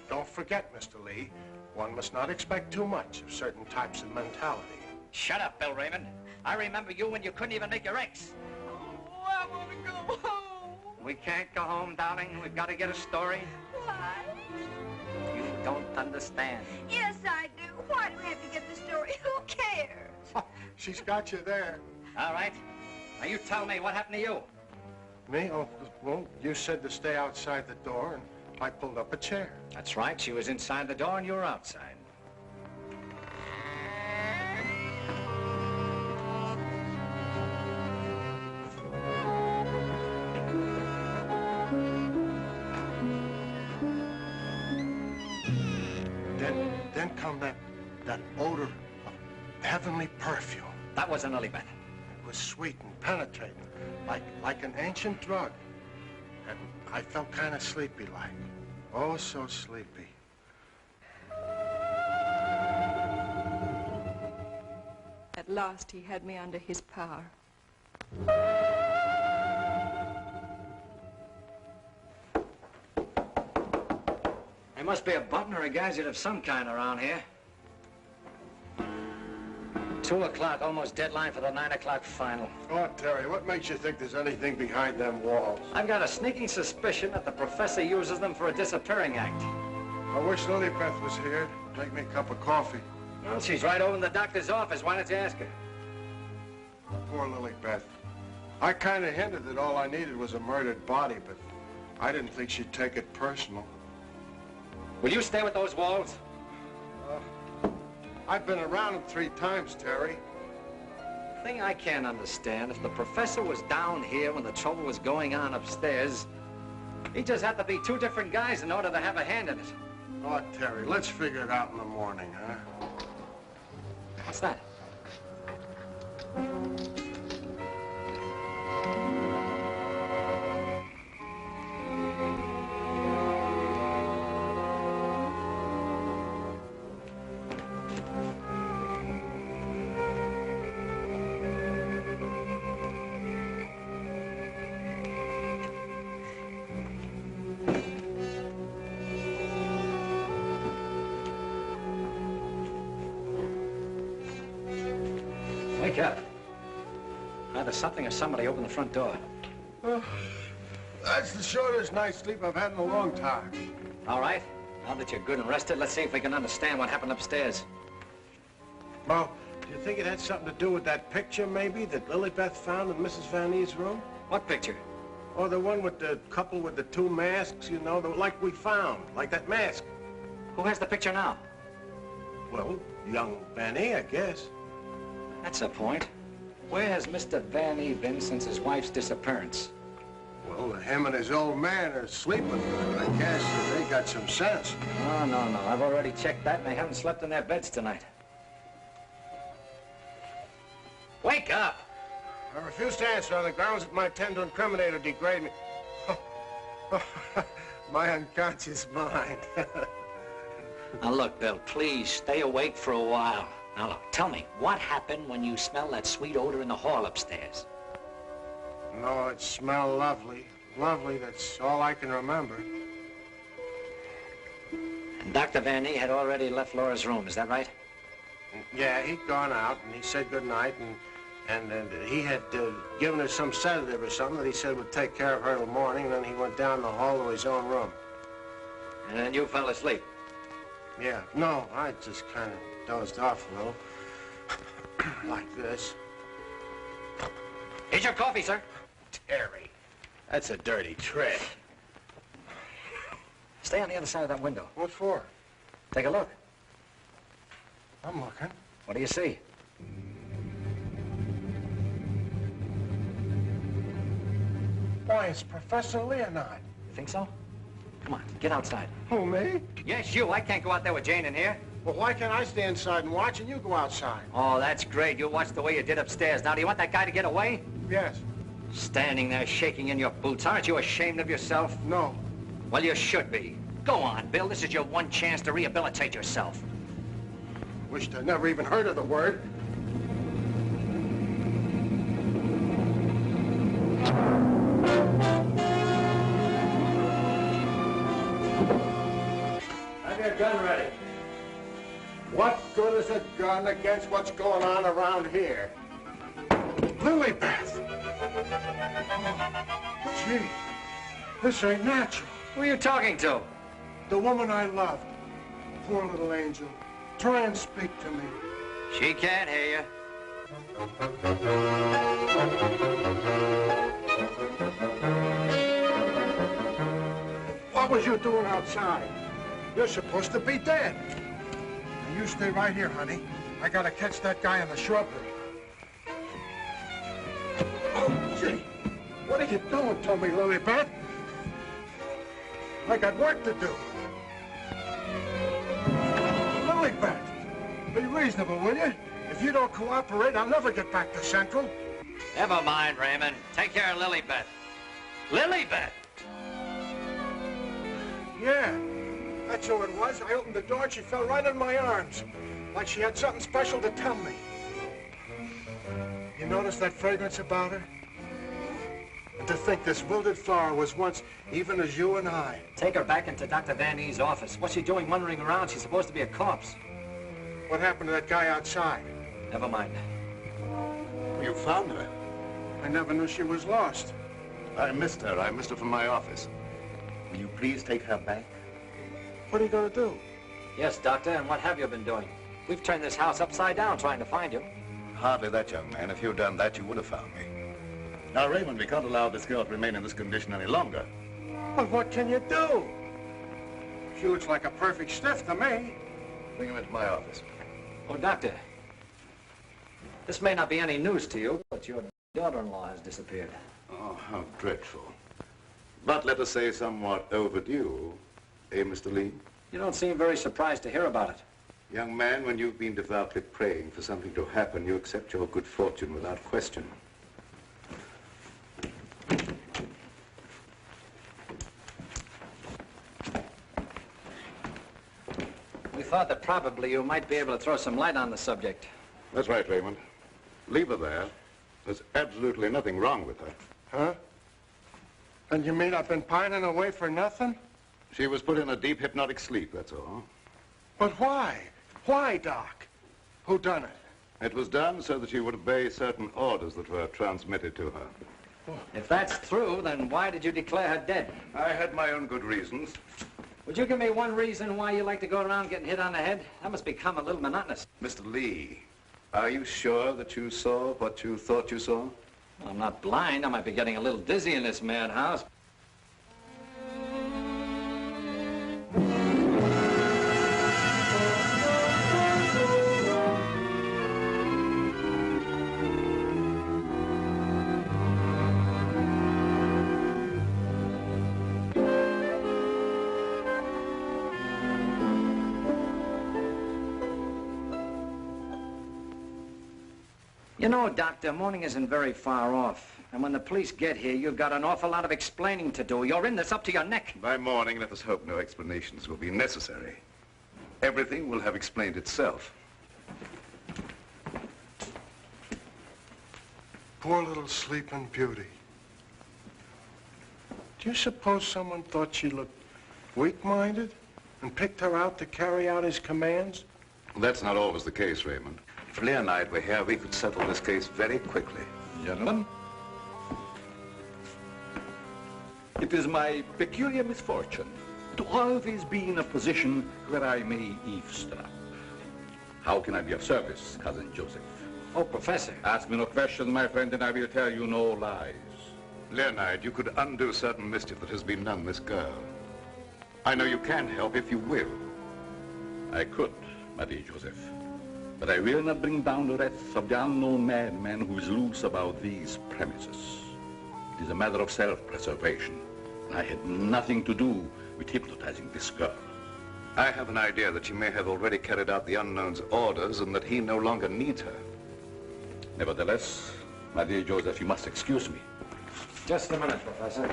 Don't forget, Mr. Lee, one must not expect too much of certain types of mentality. Shut up, Bill Raymond. I remember you when you couldn't even make your X. Oh, I want to go home. We can't go home, darling. We've got to get a story. Why? You don't understand. Yes, I do. Why do we have to get the story? Who cares? She's got you there. All right. Now, you tell me, what happened to you? Me? Oh, well, you said to stay outside the door, and I pulled up a chair. That's right. She was inside the door, and you were outside. Then come that odor of heavenly perfume. That was an lily pad. It was sweet and penetrating, like an ancient drug. And I felt kind of sleepy-like. Oh, so sleepy. At last, he had me under his power. There must be a button or a gadget of some kind around here. 2 o'clock, almost deadline for the 9 o'clock final. Oh, Terry, what makes you think there's anything behind them walls? I've got a sneaking suspicion that the professor uses them for a disappearing act. I wish Lilybeth was here. Make me a cup of coffee. Well, she's right over in the doctor's office. Why don't you ask her? Poor Lilybeth. I kind of hinted that all I needed was a murdered body, but I didn't think she'd take it personal. Will you stay with those walls? I've been around them 3 times, Terry. Thing I can't understand, if the professor was down here when the trouble was going on upstairs, he just had to be 2 different guys in order to have a hand in it. Oh, Terry, let's figure it out in the morning, huh? What's that? Wake up. Either something or somebody opened the front door. Oh, that's the shortest night's sleep I've had in a long time. All right. Now that you're good and rested, let's see if we can understand what happened upstairs. Well, do you think it had something to do with that picture, maybe, that Lilybeth found in Mrs. Van E's room? What picture? Oh, the one with the couple with the 2 masks, you know, like we found, like that mask. Who has the picture now? Well, young Van E, I guess. That's the point. Where has Mr. Van E been since his wife's disappearance? Well, him and his old man are sleeping. I guess they got some sense. Oh, no. I've already checked that, and they haven't slept in their beds tonight. Wake up! I refuse to answer on the grounds that might tend to incriminate or degrade me. My unconscious mind. Now, look, Bill, please stay awake for a while. Now, look, tell me, what happened when you smelled that sweet odor in the hall upstairs? No, it smelled lovely. Lovely, that's all I can remember. And Dr. Van E had already left Laura's room, is that right? Yeah, he'd gone out, and he said goodnight, and he had given her some sedative or something that he said would take care of her till morning, and then he went down the hall to his own room. And then you fell asleep? Yeah, no, I just kind of dozed off a little. Like this. Here's your coffee, sir. Terry. That's a dirty trick. Stay on the other side of that window. What for? Take a look. I'm looking. What do you see? Why, it's Professor Leonard. You think so? Come on, get outside. Who, me? Yes, you. I can't go out there with Jane in here. Well, why can't I stay inside and watch and you go outside? Oh, that's great. You watch the way you did upstairs. Now, do you want that guy to get away? Yes. Standing there shaking in your boots. Aren't you ashamed of yourself? No. Well, you should be. Go on, Bill. This is your one chance to rehabilitate yourself. Wished I'd never even heard of the word. Have your gun ready. What good is a gun against what's going on around here? Lilybeth! Oh, gee, this ain't natural. Who are you talking to? The woman I loved. Poor little angel. Try and speak to me. She can't hear you. What was you doing outside? You're supposed to be dead. Now you stay right here, honey. I gotta catch that guy in the shrubbery. Oh, gee. What are you doing to me, Lilybeth? I got work to do. Lilybeth, be reasonable, will you? If you don't cooperate, I'll never get back to Central. Never mind, Raymond. Take care of Lilybeth. Lilybeth! Yeah, that's who it was. I opened the door and she fell right in my arms, like she had something special to tell me. You notice that fragrance about her? And to think this wilted flower was once even as you and I. Take her back into Dr. Van E's office. What's she doing wandering around? She's supposed to be a corpse. What happened to that guy outside? Never mind. You found her. I never knew she was lost. I missed her. I missed her from my office. Will you please take her back? What are you going to do? Yes, Doctor, and what have you been doing? We've turned this house upside down trying to find you. Hardly that, young man. If you'd done that, you would have found me. Now, Raymond, we can't allow this girl to remain in this condition any longer. But what can you do? She looks like a perfect stiff to me. Bring him into my office. Oh, Doctor, this may not be any news to you, but your daughter-in-law has disappeared. Oh, how dreadful. But let us say somewhat overdue, eh, Mr. Lee? You don't seem very surprised to hear about it. Young man, when you've been devoutly praying for something to happen, you accept your good fortune without question. We thought that probably you might be able to throw some light on the subject. That's right, Raymond. Leave her there. There's absolutely nothing wrong with her. Huh? And you mean I've been pining away for nothing? She was put in a deep hypnotic sleep, that's all. But why? Why, Doc? Who done it? It was done so that she would obey certain orders that were transmitted to her. If that's true, then why did you declare her dead? I had my own good reasons. Would you give me one reason why you like to go around getting hit on the head? That must become a little monotonous. Mr. Lee, are you sure that you saw what you thought you saw? I'm not blind. I might be getting a little dizzy in this madhouse. You know, Doctor, morning isn't very far off. And when the police get here, you've got an awful lot of explaining to do. You're in this up to your neck. By morning, let us hope no explanations will be necessary. Everything will have explained itself. Poor little sleeping beauty. Do you suppose someone thought she looked weak-minded and picked her out to carry out his commands? That's not always the case, Raymond. If Lee and I were here, we could settle this case very quickly. Gentlemen, it is my peculiar misfortune to always be in a position where I may eavesdrop. How can I be of service, Cousin Joseph? Oh, Professor. Ask me no questions, my friend, and I will tell you no lies. Leonard, you could undo certain mischief that has been done this girl. I know you can help if you will. I could, my dear Joseph. But I will not bring down the wrath of the unknown madman who is loose about these premises. It is a matter of self-preservation. I had nothing to do with hypnotizing this girl. I have an idea that she may have already carried out the unknown's orders and that he no longer needs her. Nevertheless, my dear Joseph, you must excuse me. Just a minute, Professor.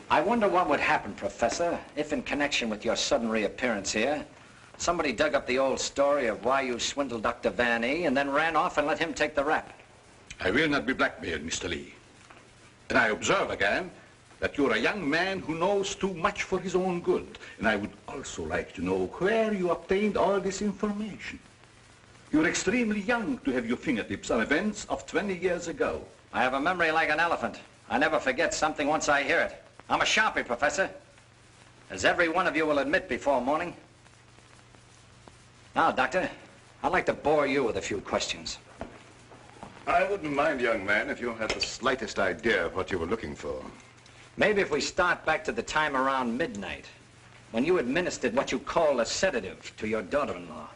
I wonder what would happen, Professor, if in connection with your sudden reappearance here, somebody dug up the old story of why you swindled Dr. Van E. and then ran off and let him take the rap. I will not be blackmailed, Mr. Lee. And I observe again that you're a young man who knows too much for his own good. And I would also like to know where you obtained all this information. You're extremely young to have your fingertips on events of 20 years ago. I have a memory like an elephant. I never forget something once I hear it. I'm a sharpie, Professor, as every one of you will admit before morning. Now, Doctor, I'd like to bore you with a few questions. I wouldn't mind, young man, if you had the slightest idea of what you were looking for. Maybe if we start back to the time around midnight, when you administered what you call a sedative to your daughter-in-law.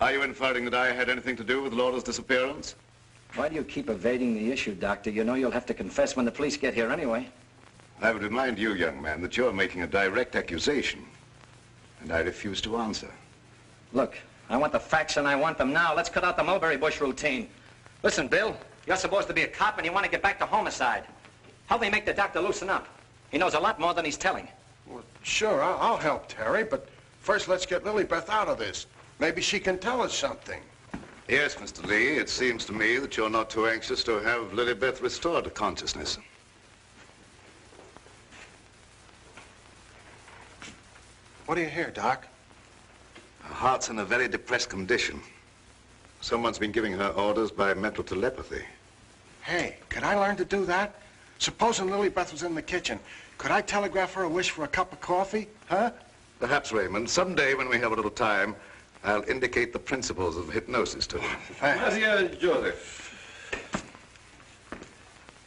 Are you inferring that I had anything to do with Laura's disappearance? Why do you keep evading the issue, Doctor? You know you'll have to confess when the police get here anyway. I would remind you, young man, that you're making a direct accusation, and I refuse to answer. Look, I want the facts and I want them now. Let's cut out the mulberry bush routine. Listen, Bill, you're supposed to be a cop and you want to get back to homicide. Help me make the doctor loosen up. He knows a lot more than he's telling. Well, sure, I'll help Terry, but first let's get Lilybeth out of this. Maybe she can tell us something. Yes, Mr. Lee, it seems to me that you're not too anxious to have Lilybeth restored to consciousness. What do you hear, Doc? Her heart's in a very depressed condition. Someone's been giving her orders by mental telepathy. Hey, could I learn to do that? Supposing Lilybeth was in the kitchen, could I telegraph her a wish for a cup of coffee, huh? Perhaps, Raymond, someday when we have a little time, I'll indicate the principles of hypnosis to her. Thanks. My dear Joseph,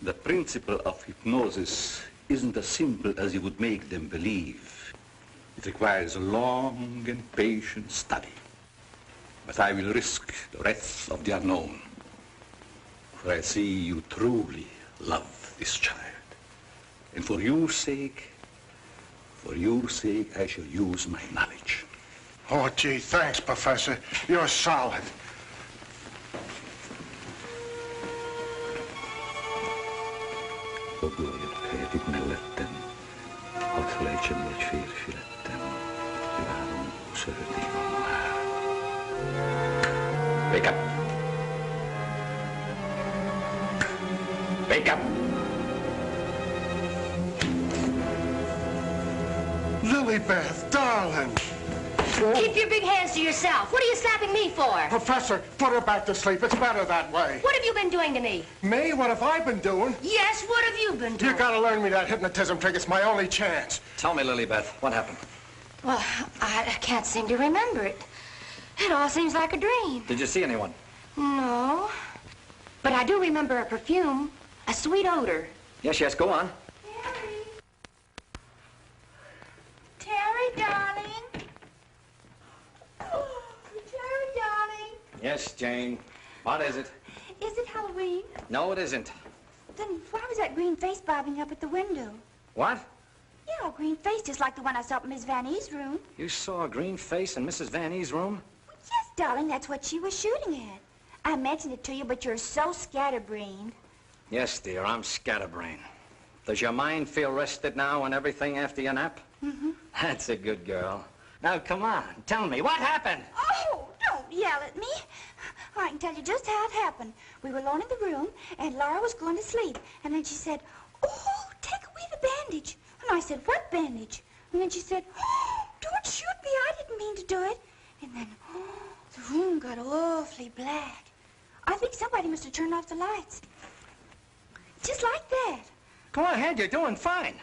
the principle of hypnosis isn't as simple as you would make them believe. It requires a long and patient study. But I will risk the wrath of the unknown. For I see you truly love this child. And for your sake, I shall use my knowledge. Oh, gee, thanks, Professor. You're solid. Wake up. Wake up. Lilybeth, darling. Keep your big hands to yourself. What are you slapping me for? Professor, put her back to sleep. It's better that way. What have you been doing to me? Me? What have I been doing? Yes, what have you been doing? You gotta learn me that hypnotism trick. It's my only chance. Tell me, Lilybeth, what happened? Well, I can't seem to remember it. It all seems like a dream. Did you see anyone? No. But I do remember a perfume, a sweet odor. Yes, go on. Terry, darling. Oh, Terry, darling. Yes, Jane. What is it? Is it Halloween? No, it isn't. Then why was that green face bobbing up at the window? What? Yeah, a green face just like the one I saw in Miss Van E.'s room. You saw a green face in Mrs. Van E.'s room? Well, yes, darling, that's what she was shooting at. I mentioned it to you, but you're so scatterbrained. Yes, dear, I'm scatterbrained. Does your mind feel rested now and everything after your nap? Mm-hmm. That's a good girl. Now, come on, tell me, what happened? Oh, don't yell at me. I can tell you just how it happened. We were alone in the room, and Laura was going to sleep. And then she said, oh, take away the bandage. And I said, what bandage? And then she said, oh, don't shoot me. I didn't mean to do it. And then, oh, the room got awfully black. I think somebody must have turned off the lights. Just like that. Go ahead, you're doing fine.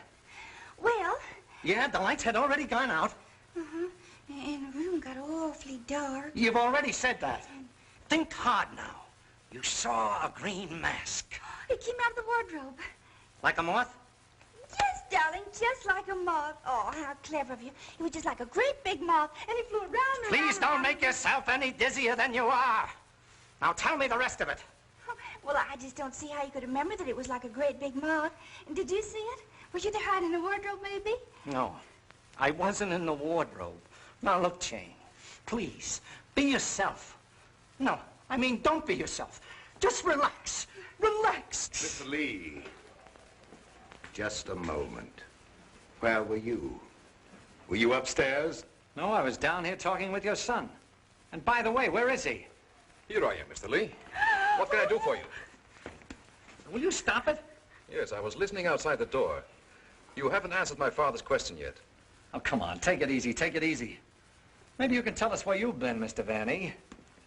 Well... Yeah, the lights had already gone out. Uh-huh. And the room got awfully dark. You've already said that. Think hard now. You saw a green mask. It came out of the wardrobe. Like a moth? Yes, darling, just like a moth. Oh, how clever of you. It was just like a great big moth, and it flew around and Please around, don't around. make yourself any dizzier than you are. Now tell me the rest of it. Well, I just don't see how you could remember that it was like a great big moth. And did you see it? Were you there hiding in the wardrobe, maybe? No, I wasn't in the wardrobe. Now look, Jane, please, be yourself. No, I mean, don't be yourself. Just relax. Relax. Mr. Lee, just a moment. Where were you? Were you upstairs? No, I was down here talking with your son. And by the way, where is he? Here I am, Mr. Lee. What can I do for you? Will you stop it? Yes, I was listening outside the door. You haven't answered my father's question yet. Oh, come on, take it easy, take it easy. Maybe you can tell us where you've been, Mr. Vanny.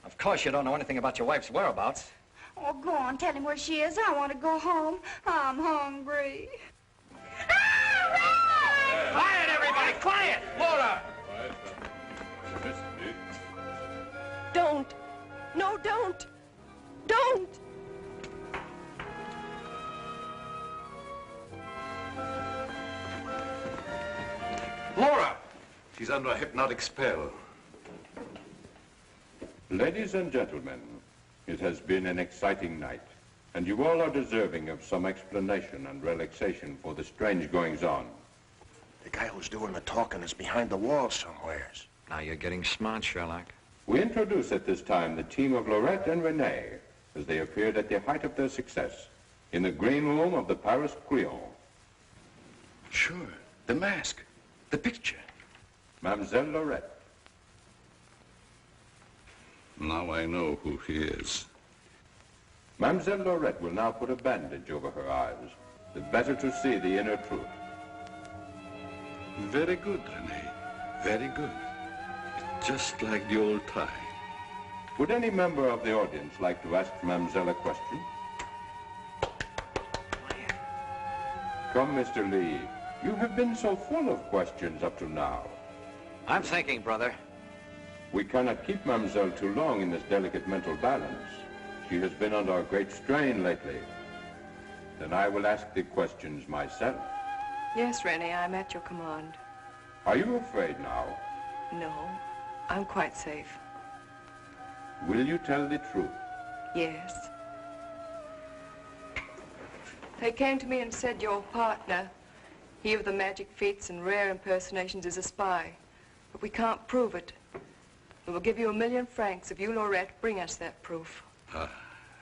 Of course you don't know anything about your wife's whereabouts. Oh, go on, tell him where she is. I want to go home. I'm hungry. Quiet, everybody, quiet! Laura! Don't. No, don't. Don't. Laura! She's under a hypnotic spell. Ladies and gentlemen, it has been an exciting night, and you all are deserving of some explanation and relaxation for the strange goings-on. The guy who's doing the talking is behind the wall somewheres. Now you're getting smart, Sherlock. We introduce at this time the team of Lorette and Renee as they appeared at the height of their success in the green room of the Paris Creole. Sure, the mask, the picture. Mademoiselle Lorette. Now I know who he is. Mademoiselle Lorette will now put a bandage over her eyes, the better to see the inner truth. Very good, Renee. Very good. Just like the old time. Would any member of the audience like to ask Mademoiselle a question? Come, Mr. Lee. You have been so full of questions up to now. I'm thinking, brother. We cannot keep Mademoiselle too long in this delicate mental balance. She has been under a great strain lately. Then I will ask the questions myself. Yes, Rennie, I'm at your command. Are you afraid now? No, I'm quite safe. Will you tell the truth? Yes. They came to me and said your partner, he of the magic feats and rare impersonations, is a spy. But we can't prove it. We will give you 1,000,000 francs if you, Lorette, bring us that proof.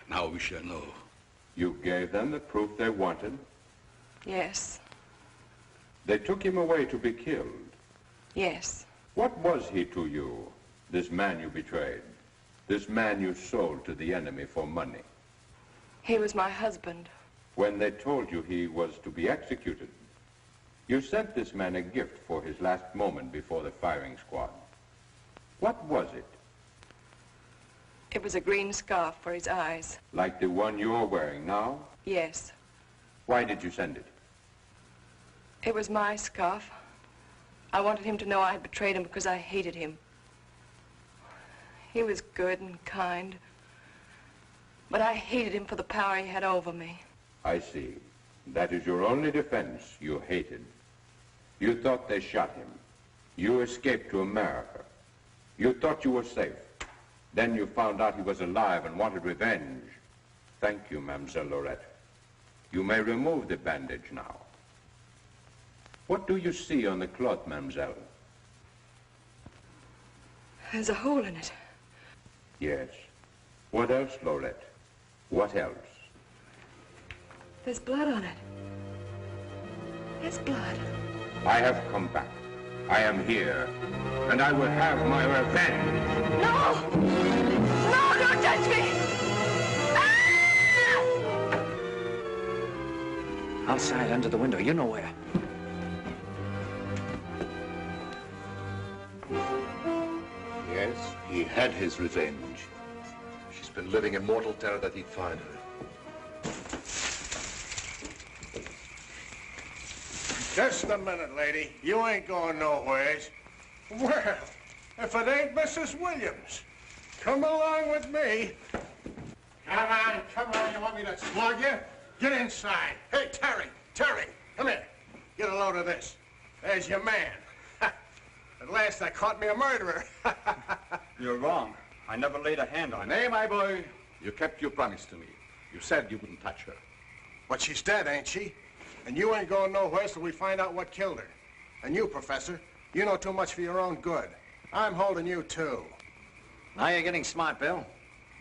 Now we shall know. You gave them the proof they wanted? Yes. They took him away to be killed? Yes. What was he to you, this man you betrayed? This man you sold to the enemy for money? He was my husband. When they told you he was to be executed, you sent this man a gift for his last moment before the firing squad. What was it? It was a green scarf for his eyes. Like the one you're wearing now? Yes. Why did you send it? It was my scarf. I wanted him to know I had betrayed him because I hated him. He was good and kind, but I hated him for the power he had over me. I see. That is your only defense. You hated. You thought they shot him. You escaped to America. You thought you were safe. Then you found out he was alive and wanted revenge. Thank you, Mademoiselle Lorette. You may remove the bandage now. What do you see on the cloth, Mademoiselle? There's a hole in it. Yes. What else, Lorette? What else? There's blood on it. There's blood. I have come back. I am here, and I will have my revenge. No! No, don't touch me! Ah! Outside, under the window, you know where. Yes, he had his revenge. She's been living in mortal terror that he'd find her. Just a minute, lady. You ain't going nowheres. Well, if it ain't Mrs. Williams, come along with me. Come on, come on. You want me to slug you? Get inside. Hey, Terry, come here. Get a load of this. There's your man. At last I caught me a murderer. You're wrong. I never laid a hand on her. Nay, my boy, you kept your promise to me. You said you wouldn't touch her. But she's dead, ain't she? And you ain't going nowhere till we find out what killed her. And you, Professor, you know too much for your own good. I'm holding you, too. Now you're getting smart, Bill.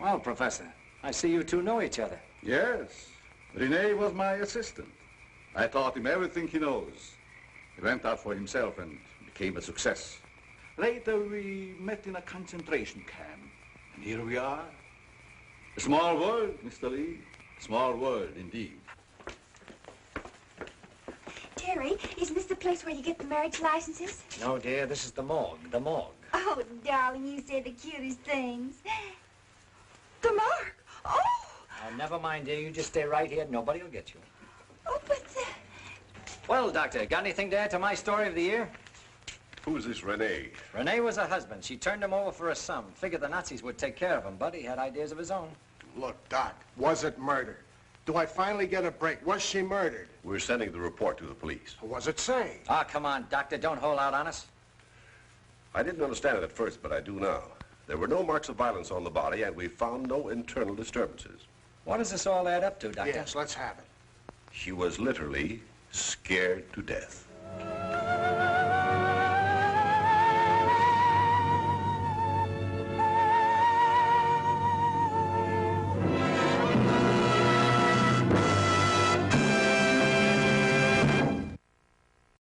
Well, Professor, I see you two know each other. Yes. Rene was my assistant. I taught him everything he knows. He went out for himself and became a success. Later, we met in a concentration camp. And here we are. A small world, Mr. Lee. A small world, indeed. Terry, isn't this the place where you get the marriage licenses? No, dear, this is the morgue, the morgue. Oh, darling, you say the cutest things. The mark! Oh! Oh, never mind, dear. You just stay right here. Nobody will get you. Oh, but Well, Doctor, got anything to add to my story of the year? Who's this Rene? Rene was her husband. She turned him over for a sum. Figured the Nazis would take care of him, but he had ideas of his own. Look, Doc, was it murder? Do I finally get a break? Was she murdered? We're sending the report to the police. What was it say? Ah, come on, Doctor. Don't hold out on us. I didn't understand it at first, but I do now. There were no marks of violence on the body, and we found no internal disturbances. What does this all add up to, Doctor? Yes, let's have it. She was literally scared to death.